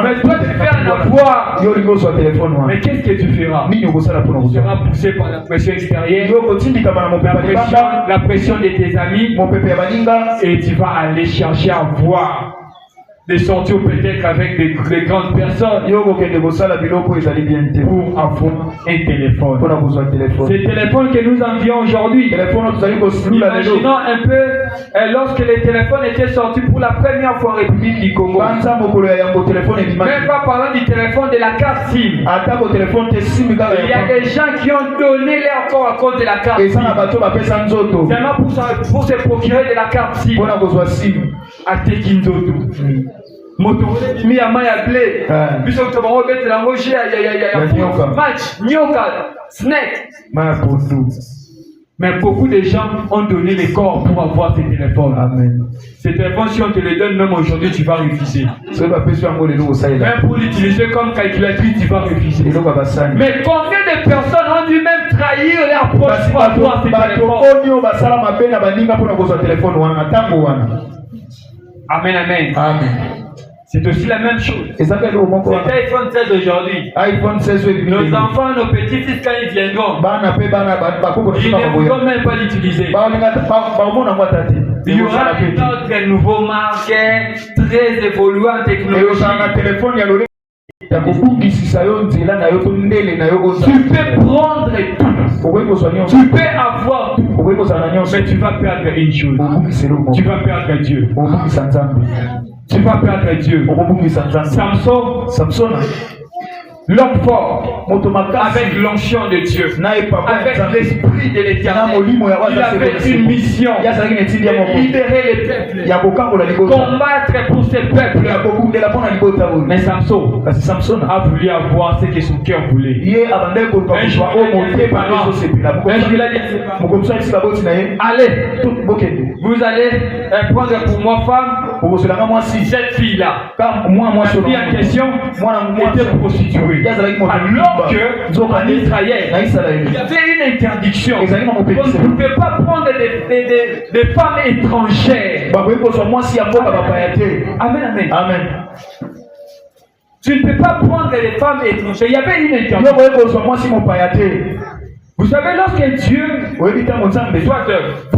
Speaker 1: Mais toi tu fais en avoir. Mais qu'est-ce que tu feras? Tu seras poussé par la pression extérieure, la pression de tes amis, et tu vas aller chercher à voir. de sortir peut-être avec des grandes personnes pour avoir un téléphone. C'est le téléphone que nous envions aujourd'hui. Imaginons un peu lorsque les téléphones étaient sortis pour la première fois en République du Congo. Même pas parlant du téléphone de la carte SIM. Il y a des gens qui ont donné leur corps à cause de la carte SIM. Seulement pour se procurer de la carte SIM. À Tekinzoto. Motorola mi ya mai ya blé. Biso to bango bete la ngoje ya match, nyoka, snake. Mais beaucoup de gens ont donné les corps pour avoir ces téléphones. Amen. Ces téléphones, si on te les donne même aujourd'hui, tu vas refuser. Même pour l'utiliser comme calculatrice, tu vas refuser. Mais combien de personnes ont dû même trahir leur proche pour avoir ces téléphones? Amen, amen. Amen. C'est aussi la même chose. C'est iPhone 16 aujourd'hui. Nos enfants, nos petits-fils, quand ils viendront, ils ne voudront même pas l'utiliser. Il y aura une autre nouveau marque très évolué en technologie. Tu peux prendre tout. Tu peux avoir tout. Mais tu vas perdre une chose. Tu vas perdre Dieu. Tu vas perdre Dieu. Samson, l'homme fort, avec l'onction de Dieu, avec l'esprit de l'Éternel, il avait une mission de libérer les peuples, combattre pour ces peuples. Mais Samson a voulu avoir ce que son cœur voulait. Un jour, il a dit, allez, vous allez prendre pour moi femme cette fille-là. La fille en question était prostituée. Alors que en Israël, il y avait une interdiction. On ne pouvait pas prendre des femmes étrangères. Amen, amen. Amen. Tu ne peux pas prendre des femmes étrangères. Il y avait une interdiction. Vous savez, lorsque Dieu, vous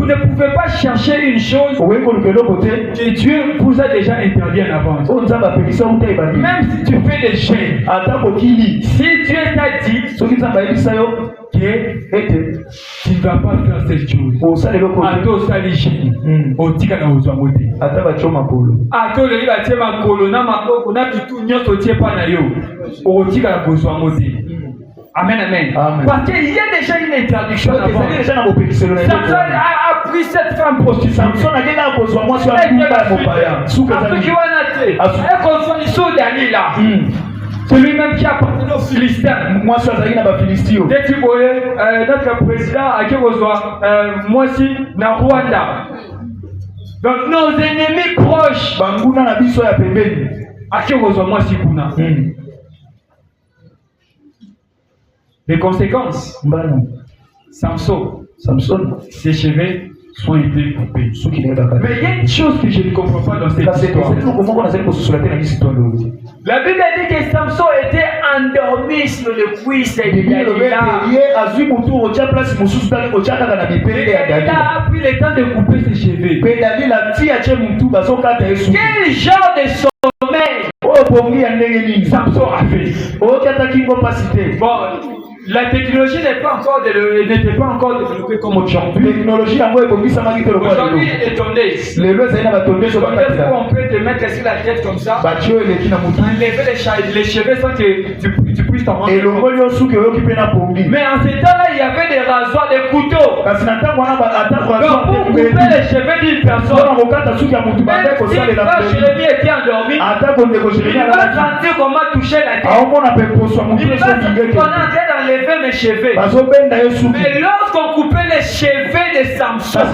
Speaker 1: ne pouvez pas chercher une chose que Dieu vous a déjà interdit en avance. Même si tu fais des chaînes, si Dieu t'a dit que tu ne vas pas faire cette chose, Amen, amen. Parce qu'il y a déjà une interdiction. Samson a pris cette femme prostituée. Celui-même qui appartenait aux Philistins. Dès que vous voyez notre président à qui reçoit moi aussi dans Rwanda. Donc nos ennemis proches. À qui reçoit moi aussi Kuna. Les conséquences. Samson, ses cheveux sont été coupés. Mais il y a une chose que je ne comprends pas dans cette histoire. La Bible dit que Samson était endormi sur le cuisse de Dalila. Il a pris le temps de couper ses cheveux. Quel genre de sommeil Samson a fait? Bon, la technologie n'était pas encore développée comme aujourd'hui. Aujourd'hui est tombée. On peut te mettre sur la tête comme ça. Enlever les cheveux sans que tu puisses t'en rendre compte. Mais en ce temps-là, il y avait des rasoirs, des couteaux. Donc pour couper les cheveux d'une personne, même si Jérémie était endormi, il va sentir comment toucher la tête. Il va sentir qu'on est en train d'enlever mes cheveux. Mais lorsqu'on coupait les cheveux de Samson,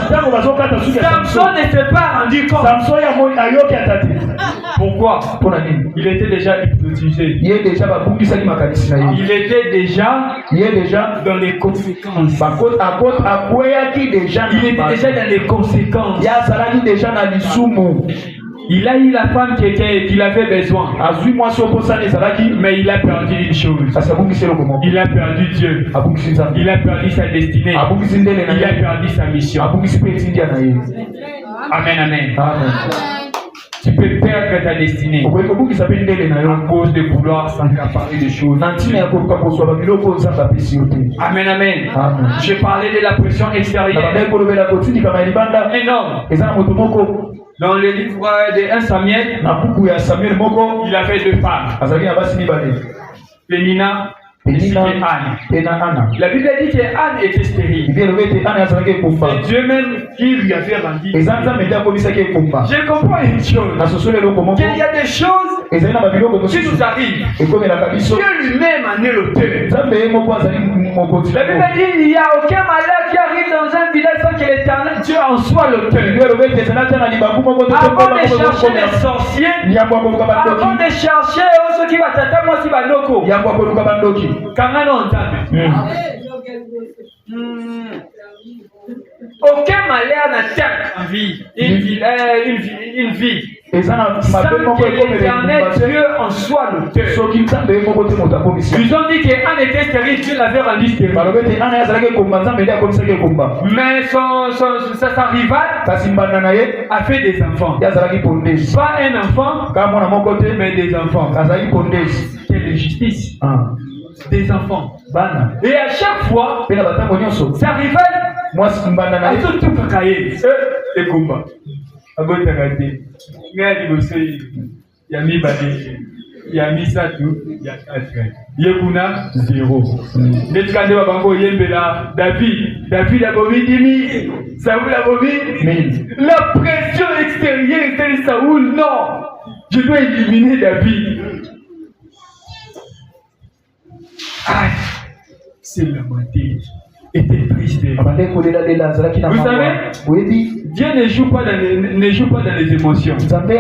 Speaker 1: Samson ne s'est pas rendu compte. Pourquoi? Il était déjà hypnotisé. Il était déjà dans les conséquences. Il était déjà dans les conséquences. Il a eu la femme qu'il avait besoin. Mais il a perdu une chose. Il a perdu Dieu. Il a perdu sa destinée. Il a perdu sa mission. Amen, amen. Tu peux perdre ta destinée à cause de vouloir s'accaparer des choses. Amen, amen. J'ai parlé de la pression extérieure. Énorme. Dans le livre de 1 Samuel, il avait 2 femmes. Pénina et Anne. La Bible dit que Anne était stérile. C'est Dieu même qui lui avait rendu. Je comprends une chose. Qu'il y a des choses qui nous arrivent. Dieu lui-même en est l'auteur. La Bible dit qu'il n'y a aucun malheur qui arrive dans un village sans que l'Éternel Dieu en soit l'auteur. Avant de chercher les sorciers, avant de chercher ceux qui vont t'attendre, moi si banoko. Aucun malheur n'attaque une vie. Sans que l'Éternel Dieu en soit l'auteur. Ils ont dit qu'Anne était stérile, Dieu l'avait rendu stérile. Mais sa rivale a fait des enfants. Pas un enfant, mais des enfants. Quelle justice. Des enfants. Et à chaque fois, sa rivale a tout cacaillé. Et combat. Yami Satou, Yekuna 0. Netkande Babango Yembela, David a bomi 10 000, Saoul a bomi 1000. La pression extérieure, c'est Saoul, non, je dois éliminer David. Aïe, c'est la moitié. Était triste. Vous savez, Dieu ne joue pas dans les émotions. Ce n'est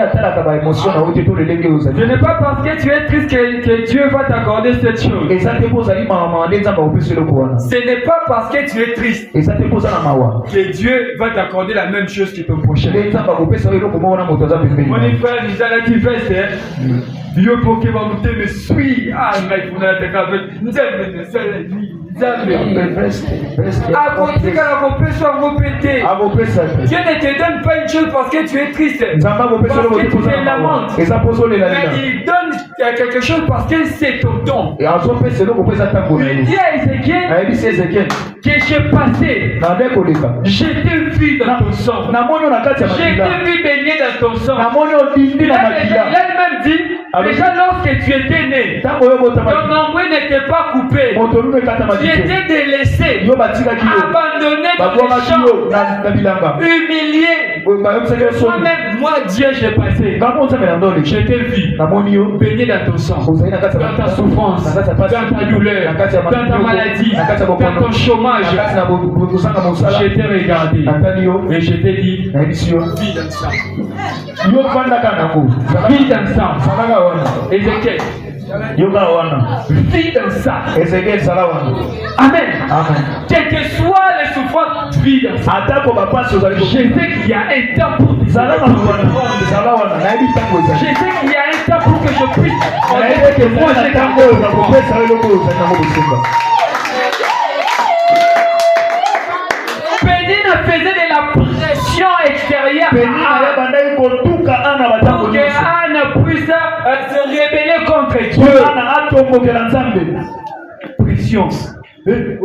Speaker 1: pas parce que tu es triste que Dieu va t'accorder cette chose. Ce n'est pas parce que tu es triste que Dieu va t'accorder la même chose que ton prochain. Mon frère, il a dit Dieu pour que vous me suivre. Ah, il faut Dieu ne te donne pas une chose parce que tu es triste, parce que tu te lamentes, mais il donne quelque chose parce que c'est ton don. Il dit à Ézéchiel que j'ai passé, j'étais vu dans ton sang, j'étais vu baigner dans ton sang. Il a même dit, déjà lorsque tu étais né, ton nombril n'était pas coupé, tu étais délaissé, abandonné dans les champs, humilié. Moi Dieu j'ai passé, j'étais vu, baigné dans ton sang, dans ta souffrance, dans ta douleur, dans ta maladie, dans ton chômage. Je t'ai regardé et je t'ai dit, vis dans ça. Vis dans ça. Ézéchiel. Vis dans ça. Amen. Quelle que soit les souffrances, vis dans ça. Je sais qu'il y a un temps pour tes je sais qu'il y a un temps pour que je puisse. Moi j'ai Pénina faisait de la pression extérieure pour que Anne puisse se rebeller contre Dieu. Pression. Le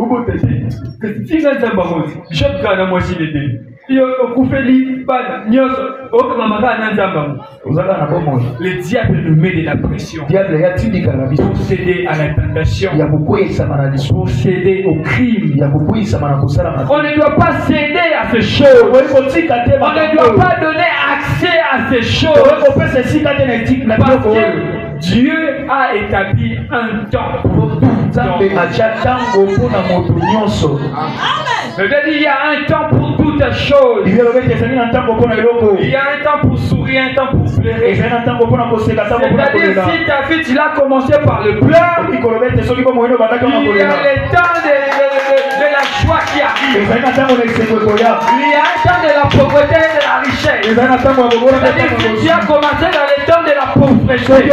Speaker 1: diable nous met de la pression pour céder à la tentation, pour céder au crime. On ne doit pas céder à ces choses. On ne doit pas donner accès à ces choses parce que Dieu a établi un temps pour tout. Il y a un temps pour toutes choses. Il y a un temps pour sourire, un temps pour pleurer. C'est-à-dire si ta fille, tu l'as commencé par le pleur, il y a le temps de la joie qui arrive. Il y a un temps de la pauvreté et de la richesse. C'est-à-dire si tu as commencé dans le temps de la pauvreté, le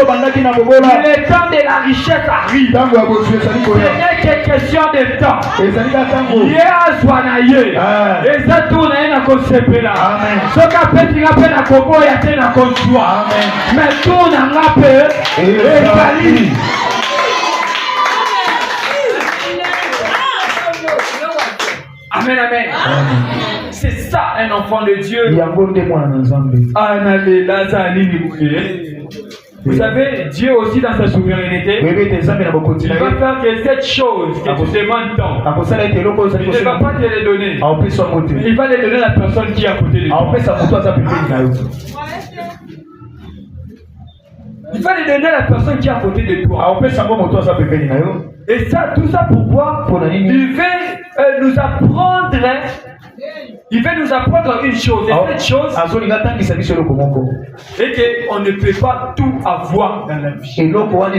Speaker 1: temps de la richesse arrive. Ce n'est qu'une question de temps. Hier, Zouanaye. Et ça, tourne na kosepela.
Speaker 3: Amen.
Speaker 1: Soka peti ngape na kobo ya te na konswa.
Speaker 3: Amen.
Speaker 1: Mais tourne ngape ezali. Amen, amen. C'est ça un enfant de Dieu. Vous savez, Dieu aussi dans sa souveraineté, il va faire que cette chose que tu demandes tant, il ne va pas te les donner. Il va les donner à la personne qui est à côté de toi. Il va les donner à la personne qui est à côté de toi. Et ça, tout ça pourquoi? Il veut nous apprendre. Il veut nous apprendre une chose. Et cette chose, c'est qu'on ne peut pas tout avoir dans la vie. On doit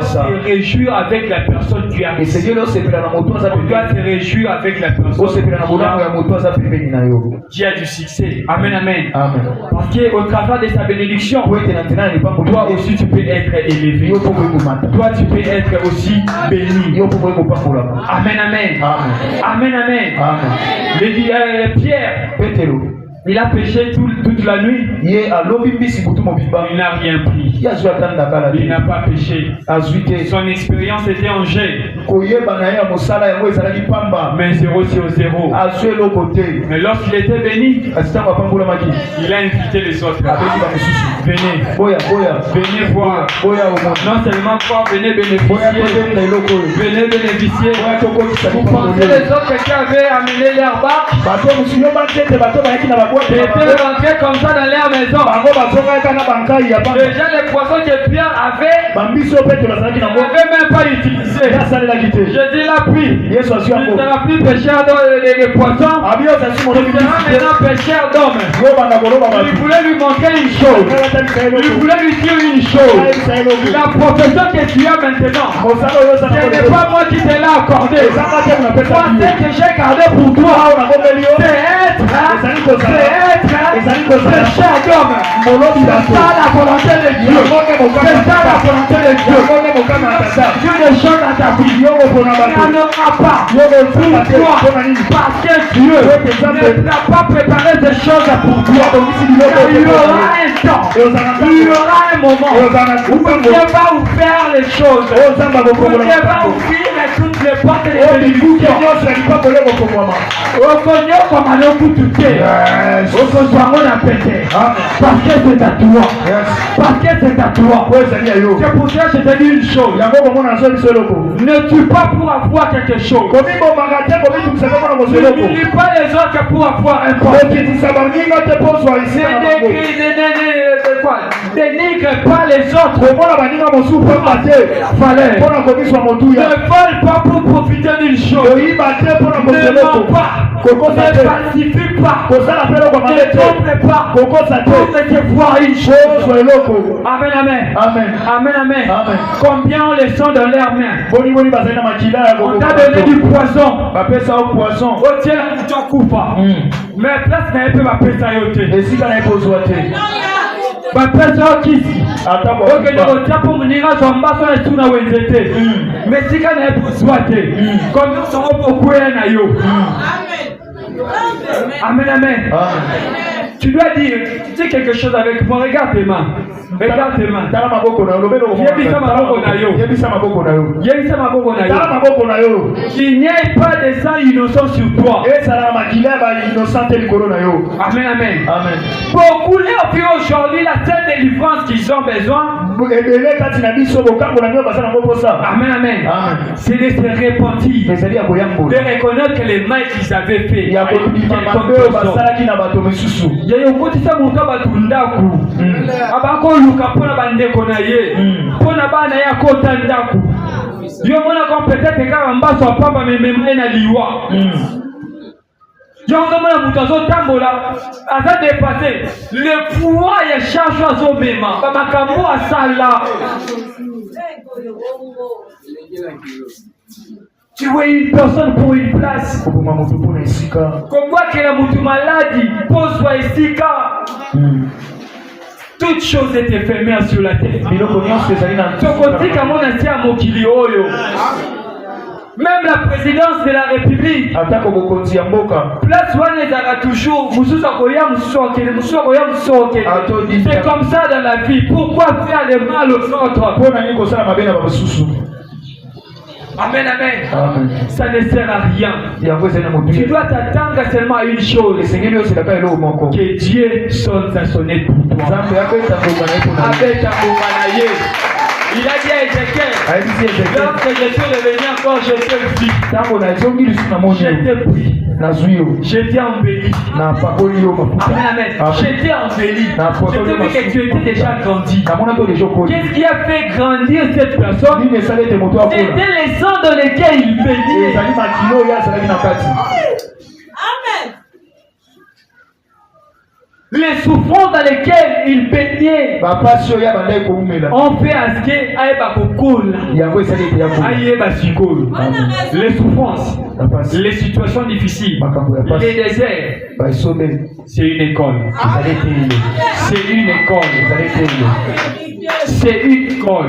Speaker 1: se réjouir avec la personne qui a. On doit se réjouir avec la personne qui a du succès. Amen, amen. Parce qu'au travers de sa bénédiction, toi aussi tu peux être élevé. Toi tu peux être aussi béni. Amen, amen. Amen, amen. Pierre, il a péché toute la nuit. Il n'a rien pris. Il n'a pas péché. Son expérience était en jet. Mais 0 sur 0. Mais lorsqu'il était béni, il a invité les autres. Venez. Venez voir. Non seulement voir, venez bénéficier. Venez bénéficier. Vous pensez les autres qui avaient amené l'herbe? Ils étaient rentrés comme ça dans leur maison. Déjà les poissons que Pierre avait, ils n'avaient même pas utilisé. Je dis la pluie. Il ne sera plus pécheur des poissons. Il sera maintenant pécheur d'hommes. Il voulait lui montrer une chose. Il voulait lui dire une chose. La profession que tu as maintenant, ce n'est pas moi qui te l'ai accordé. Moi, ce que j'ai gardé pour toi, c'est être pécheur d'homme. C'est ça la volonté de Dieu. C'est ça la volonté de Dieu. Dieu des choses à ta vie. Il n'y en aura pas pour toi. Parce que Dieu ne t'a pas préparé des choses pour toi. Il y aura un temps. Il y aura un moment où Dieu va vous faire les choses. Où Dieu va ouvrir toutes les portes des bénédictions. Parce que c'est à toi. Parce que c'est à toi. C'est pour ça que je te dis une chose. Ne tue pas pour avoir quelque chose. Ne lis pas les autres pour avoir un poste. Dénigre pas les autres. Ne vole pas pour profiter d'une chose. Ne mens pas. Ne falsifie pas. Ne trompe pas. Pour te voir une chose. Amen, amen. Amen, amen. Combien on les sent dans leurs mains? On t'a donné du poison. Oh tiens, tu t'en coupes pas. Mais place n'a pas ma ça yoté. bapesa okisi okende kotia mpo moninga zwa mbaso na etu na wenzete me sika na ye kozwa te komi osongo mpo okwea na yo. Amen, amen. Tu dois dire quelque chose avec moi. Regarde tes mains. Regarde tes mains. Il n'y a pas de sang innocent sur toi. Amen, amen. Beaucoup là aujourd'hui la seule délivrance qu'ils ont besoin. Amen, amen. C'est de se repentir. De reconnaître que les mains qu'ils avaient fait. Il y a okotisa muntu abatundaku abakoluka mpona bandeko na ye mpona bana ye akota ndaku yo mona ko peut-être kaka mbaso apamba mememe na liwa yo ngomona mutu azotambola aza dépassé le pouvoir ya charge azomema bamakambo asala. Tu vois une personne pour une place. Comme quoi que la moutou maladie pose-toi ici car toute chose est éphémère sur la terre. Même la présidence de la République. Place où les aura toujours. C'est comme ça dans la vie. Pourquoi faire le mal aux autres? Amen, amen. Ça ne sert à rien. Tu dois t'attendre seulement à une chose. Que Dieu sonne sa sonnette pour toi. Il a dit à Ézéchiel, lorsque je suis revenu encore, je t'ai vu. J'étais pris. J'étais embelli. Amen, amen. J'étais embelli. J'étais vu que tu étais déjà grandi. Qu'est-ce qui a fait grandir cette personne? C'était les sangs dans lesquels il baignait. Amen. Les souffrances dans lesquelles il baignait ont fait à ce qu'il les souffrances, les situations difficiles, les déserts, c'est une école. C'est une école. C'est une école.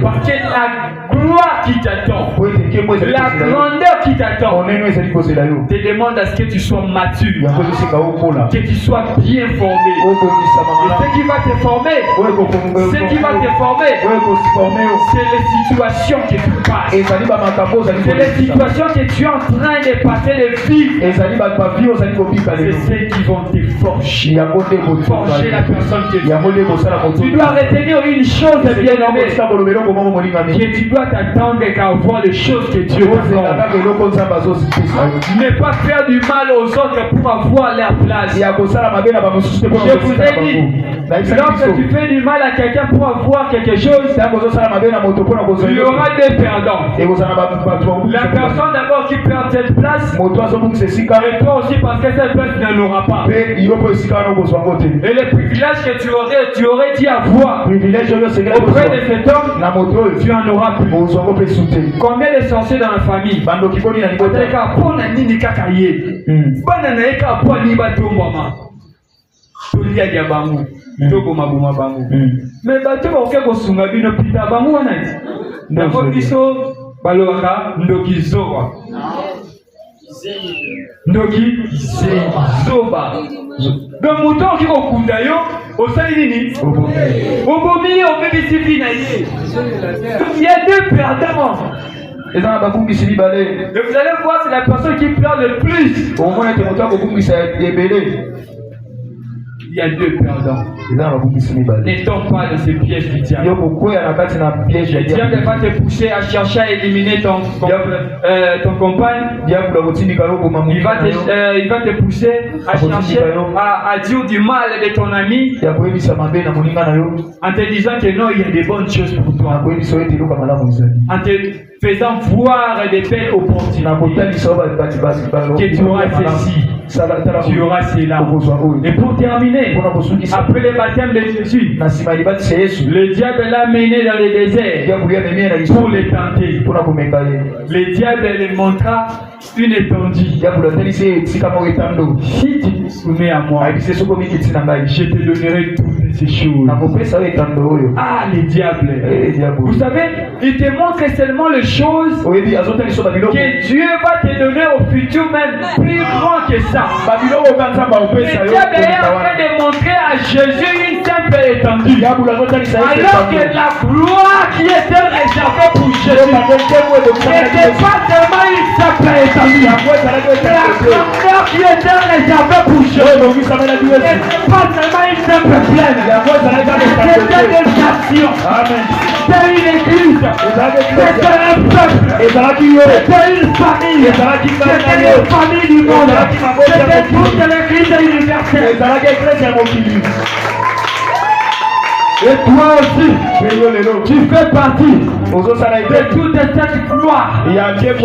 Speaker 1: Parce que la gloire qui t'attend, la grandeur qui t'attend, te demande à ce que tu sois mature, que tu sois bien formé. Et ce qui va te former, c'est les situations que tu passes. C'est les situations que tu es en train de passer de vivre. C'est ceux qui vont te forger la personne que tu es. Tu dois retenir une chose bien aimée, que tu dois t'attendre qu'à voir les choses que Dieu t'attend. Ne pas faire du mal aux autres pour avoir leur place. Je vous ai dit, lorsque tu fais du mal à quelqu'un pour avoir quelque chose, il y aura des perdants. La personne d'abord qui perd cette place, et toi aussi parce que cette place ne l'aura pas. Et les privilèges que tu aurais dit avoir auprès de cet homme, tu en auras plus. Combien de sorciers dans la famille? Mais bato bakoke kosunga bino pita bango wana ndako biso balobaka ndoki zoba ndoki zoba donc moto oki kokunda yo osali nini obomi obebisi vi na ye. Il y a deux perdants. Et vous allez voir, c'est la personne qui perd le plus. Il y a deux perdants. Ne tombe pas dans ces pièges du diable. Le diable va te pousser à chercher à éliminer ton compagne. Il va te pousser à chercher à dire du mal de ton ami en te disant que non, il y a des bonnes choses pour toi. En te faisant voir des belles opportunités. Que tu auras ceci, tu auras cela. Et pour terminer, après le baptême de Jésus, le diable l'a mené dans le désert pour les tenter. Le diable lui montra une étendue. Si tu te soumets à moi, je te donnerai toutes ces choses. Ah, les diables. Vous savez, il te montre seulement les choses que Dieu va te donner au futur, même plus grand que ça. Le diable est en train de montrer à Jésus une simple étendue. Alors que la gloire qui était réservée pour Jésus n'était pas seulement une simple étendue. La grandeur qui était réservée pour Jésus n'était pas seulement une simple plaine. C'était des nations. C'était une église. C'était un peuple. C'était une famille. C'était une famille du monde. C'était toute l'église universelle. Et toi aussi, tu fais partie de toute cette gloire qui était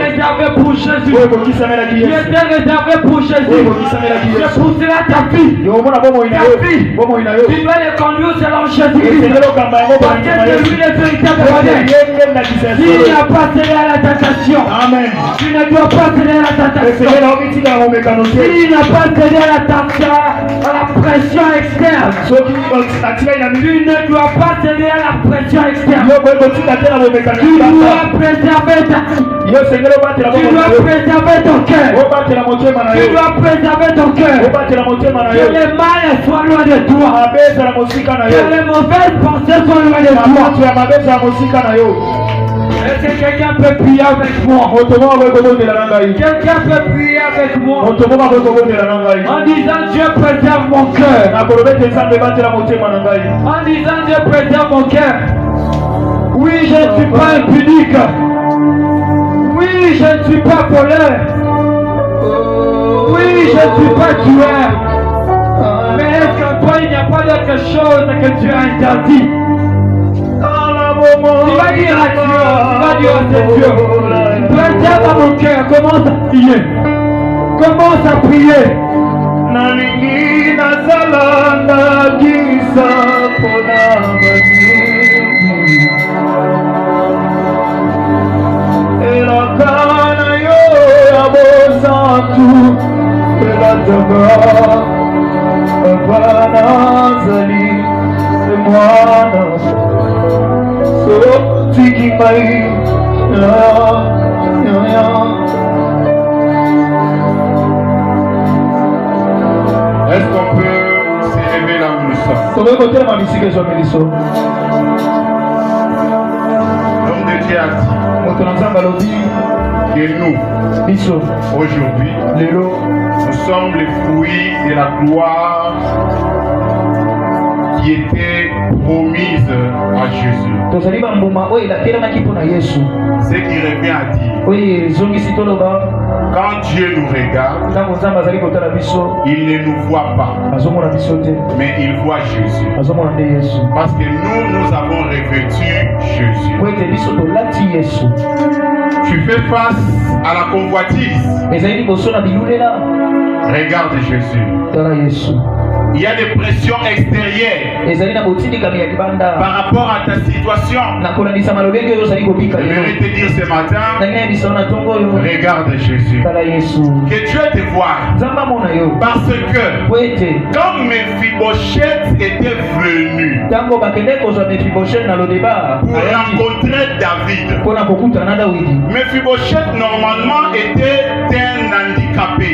Speaker 1: réservée pour Jésus. Qui était réservée pour Jésus. C'est pour cela ta fille. Tu dois les conduire selon Jésus-Christ. Parce que c'est lui le véritable modèle. S'il n'a pas cédé à la tentation, tu ne dois pas céder à la tentation. S'il n'a pas cédé à la tentation, à la pression externe, Tu ne dois pas céder à la pression externe. Tu dois préserver ta vie. Tu dois préserver ton cœur. Tu dois préserver ton cœur. Que les mal soient loin de toi. Que les mauvaises pensées soient loin de toi. Est-ce que quelqu'un peut prier avec moi? Quelqu'un peut prier avec moi en disant Dieu préserve mon cœur. En disant Dieu préserve mon cœur. Oui, je ne suis pas impudique. Oui, je ne suis pas voleur. Oui, je ne suis pas tueur. Mais est-ce qu'en toi il n'y a pas d'autre chose que Dieu a interdit? Tu vas dire à Dieu, tu vas dire à Dieu, préserve mon cœur, commence à prier. Commence à prier.
Speaker 3: Nalingi nazalanda kisa pona elakana yo abosantu elataga abana zali mwana so tiki mai ya
Speaker 4: Est-ce qu'on peut s'élever là où nous sommes? L'homme de Dieu a dit que nous, aujourd'hui, nous sommes les fruits de la gloire qui était promise à Jésus. Ce qui revient à dire, quand Dieu nous regarde, il ne nous voit pas, mais il voit Jésus. Parce que nous avons revêtu Jésus. Tu fais face à la convoitise. Regarde Jésus. Il y a des pressions extérieures par rapport à ta situation. J'aimerais te dire ce matin, regarde Jésus. Que Dieu te voie. Parce que quand Mephibosheth était venu pour rencontrer David, Mephibosheth normalement était un handicapé.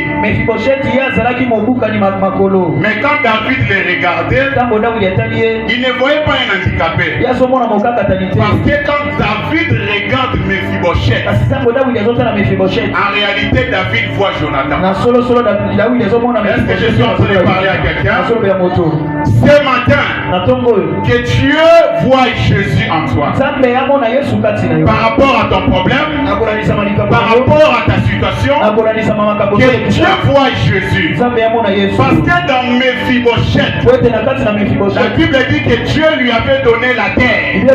Speaker 4: Mais quand David les regardait, il ne voyait pas un handicapé. Parce que quand David regarde Mephibosheth, en réalité David voit Jonathan. Est-ce que je suis en train de parler à quelqu'un? Ce matin, que Dieu voit Jésus en toi. Par rapport à ton problème, par rapport à ta situation, que Dieu voit Jésus. Parce que dans Mephibosheth, la Bible dit que Dieu lui avait donné la terre. Dieu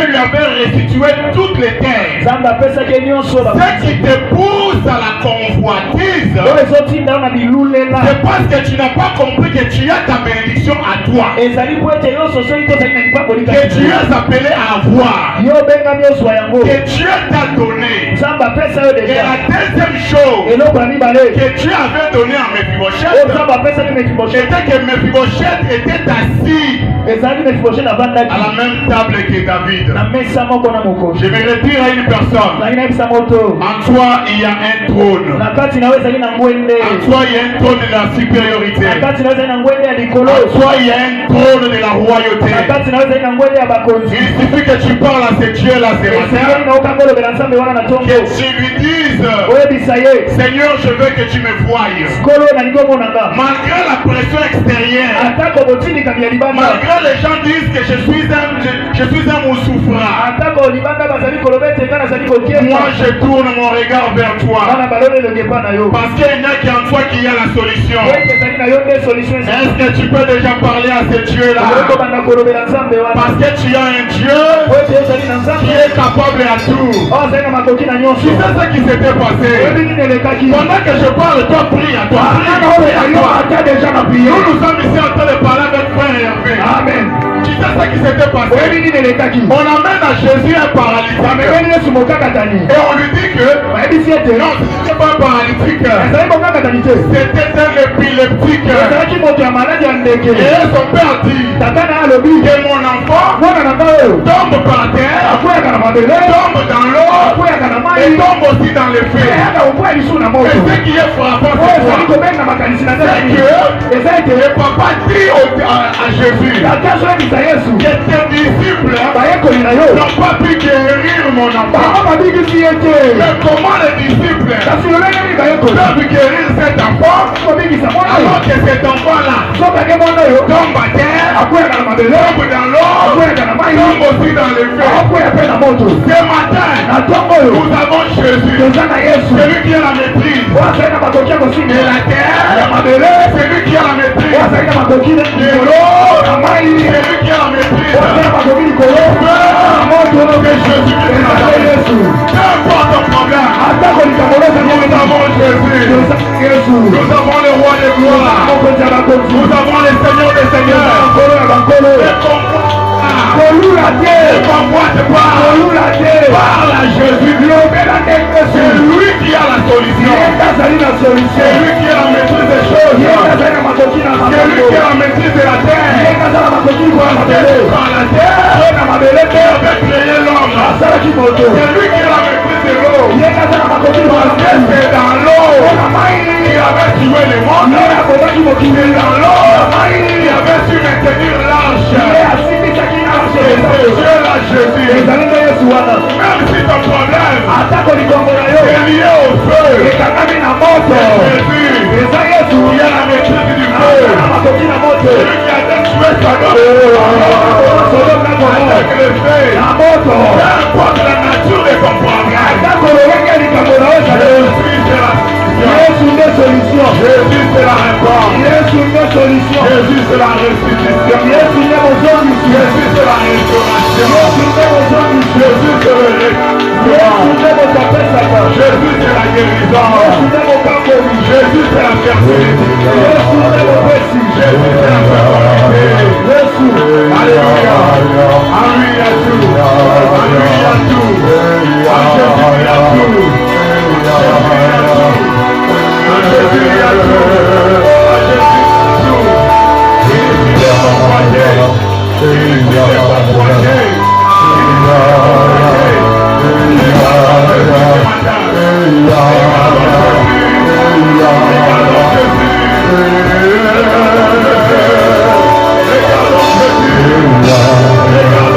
Speaker 4: lui avait restitué toutes les terres. Ce qui te pousse à la convoitise, c'est parce que tu n'as pas compris que tu as ta bénédiction à toi. Que Dieu est appelé à avoir. Que Dieu t'a donné. Et la deuxième chose que Dieu avait donné à Mephibosheth, était que Mephibosheth était assis à la même table que David. Je vais le dire à une personne. En toi il y a un trône. En toi il y a un trône de la supériorité. En toi il y a un trône de la royauté. Il suffit que tu parles à ce Dieu là ce matin, que tu lui dises, Seigneur, je veux que tu me voies. Malgré la pression extérieure, malgré les gens disent que je suis un souffrant, moi je tourne mon regard vers toi. Parce qu'il y en a qui en toi qui a la solution. Est-ce que tu peux déjà parler à ce Dieu là? Parce que tu as un Dieu qui est capable à tout. Tu sais ce qui s'était passé? Pendant que je parle, toi prie à toi. Nous sommes ici en train de parler avec frère Hervé. Amen. Tu sais savez ce qui s'était passé? On amène à Jésus un paralytique. Et on lui dit que non, ce n'était pas un paralytique. C'était un épileptique. Et son père dit que mon enfant tombe par terre, tombe dans l'eau et tombe aussi dans les feux. Et ce qui est frappant, c'est que le papa dit à Jésus que tes disciples n'ont pas pu guérir mon enfant. Mais comment les disciples peuvent guérir cet enfant alors que cet enfant-là tombe à terre, tombe dans l'eau, tombe aussi dans les feux? Ce matin, nous avons Jésus, celui qui a la maîtrise de la terre, celui qui a la maîtrise de l'eau, celui qui a la maîtrise de Jésus. Peu importe ton problème, nous avons Jésus. Nous avons le roi des gloires. Nous avons le Seigneur des seigneurs. Parle à Jésus. C'est lui qui a la solution. C'est lui qui a la maîtrise des choses. C'est lui qui a la maîtrise de la terre. Par la terre, il avait créé l'homme. C'est lui qui a la maîtrise de l'eau. Parce que c'est dans l'eau qu'il avait tué les morts. C'est dans l'eau qu'il avait su maintenir l'arche. C'est Dieu-là, Jésus. Même si ton problème est lié au feu, c'est Jésus qui a la maîtrise du feu. Celui qui a tué Sodome avec le feu. Peu importe la nature de ton problème, Jésus c'est la solution. Jésus c'est la réponse. Jésus c'est la restitution. Jésus c'est la restauration. Jésus c'est le Jésus c'est la guérison. Jésus c'est la fertilité. Jésus c'est la fertilité. Alléluia. Alléluia tout. Alléluia tout. Alléluia tout. Regardons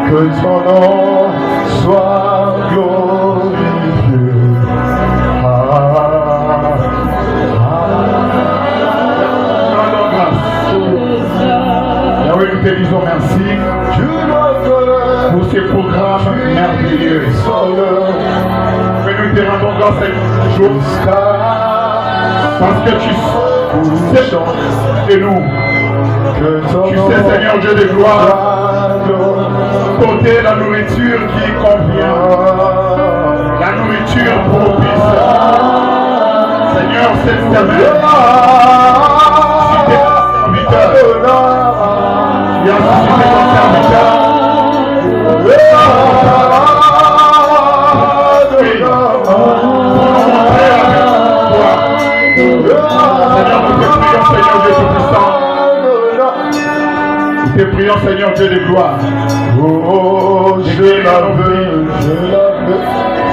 Speaker 4: Que ton nom soit glorifié.
Speaker 3: Yahweh, nous te disons merci pour ces programmes merveilleux. Mais nous te rendons grâce cette jour parce que tu sais de nous. Tu sais, Seigneur Dieu de gloire, porter la nourriture qui convient, la nourriture propice. Seigneur, cette semaine, si tu es serviteur, il y a suscité ton serviteur. Seigneur, nous te prions, Seigneur Dieu Tout-Puissant. Nous te prions, Seigneur Dieu de gloire.
Speaker 4: Oh, je la veux.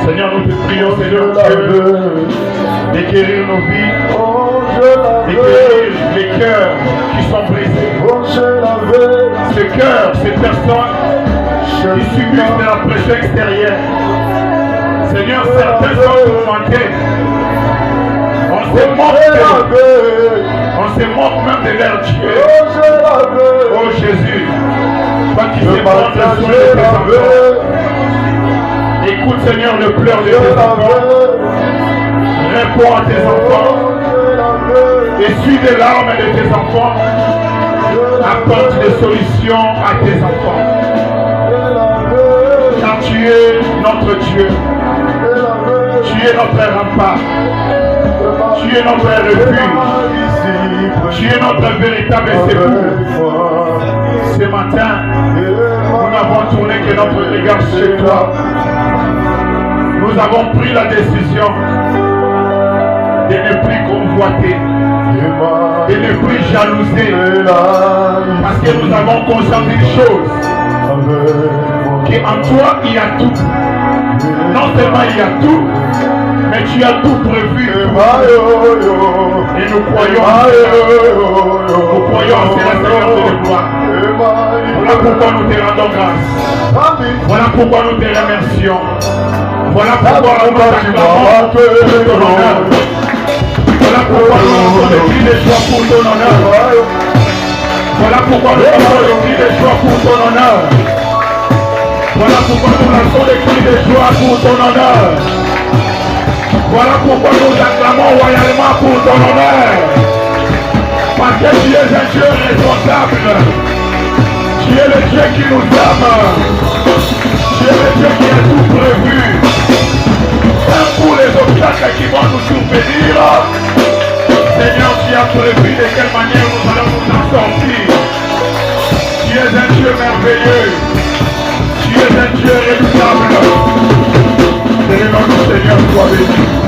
Speaker 3: Seigneur, nous te prions, Seigneur Dieu, d'équérir nos vies, d'équérir les cœurs qui sont brisés. Ces cœurs, ces personnes qui subissent de la pression extérieure. Seigneur, certains sont tourmentés. On se moque même de leur Dieu. Oh Jésus, toi qui sais prendre le soin de tes enfants. Écoute Seigneur le pleur de tes enfants. Réponds à tes enfants. Essuie des larmes de tes enfants. Apporte des solutions à tes enfants. Car tu es notre Dieu. Tu es notre rempart. Tu es notre refuge. Tu es notre véritable secours. Ce matin, nous n'avons tourné que notre regard chez toi. Nous avons pris la décision de ne plus convoiter, de ne plus jalouser, parce que nous avons conscience d'une chose, qu'en toi il y a tout. Non seulement il y a tout, mais tu as tout prévu. Et nous croyons en cela, Seigneur de gloire. Voilà pourquoi nous te rendons grâce. Voilà pourquoi nous te remercions. Voilà pourquoi nous t'acclamons pour ton honneur. Voilà pourquoi nous lançons des cris de joie pour ton honneur. Voilà pourquoi nous lançons des cris de joie pour ton honneur. Voilà pourquoi nous lançons des cris de joie pour ton honneur. Voilà pourquoi nous acclamons royalement pour ton honneur. Parce que tu es un Dieu responsable. Tu es le Dieu qui nous aime. Tu es le Dieu qui a tout prévu. Même pour les obstacles qui vont nous survenir, Seigneur, tu as prévu de quelle manière nous allons nous en sortir. Tu es un Dieu merveilleux. Tu es un Dieu redoutable. Que le nom du Seigneur soit béni.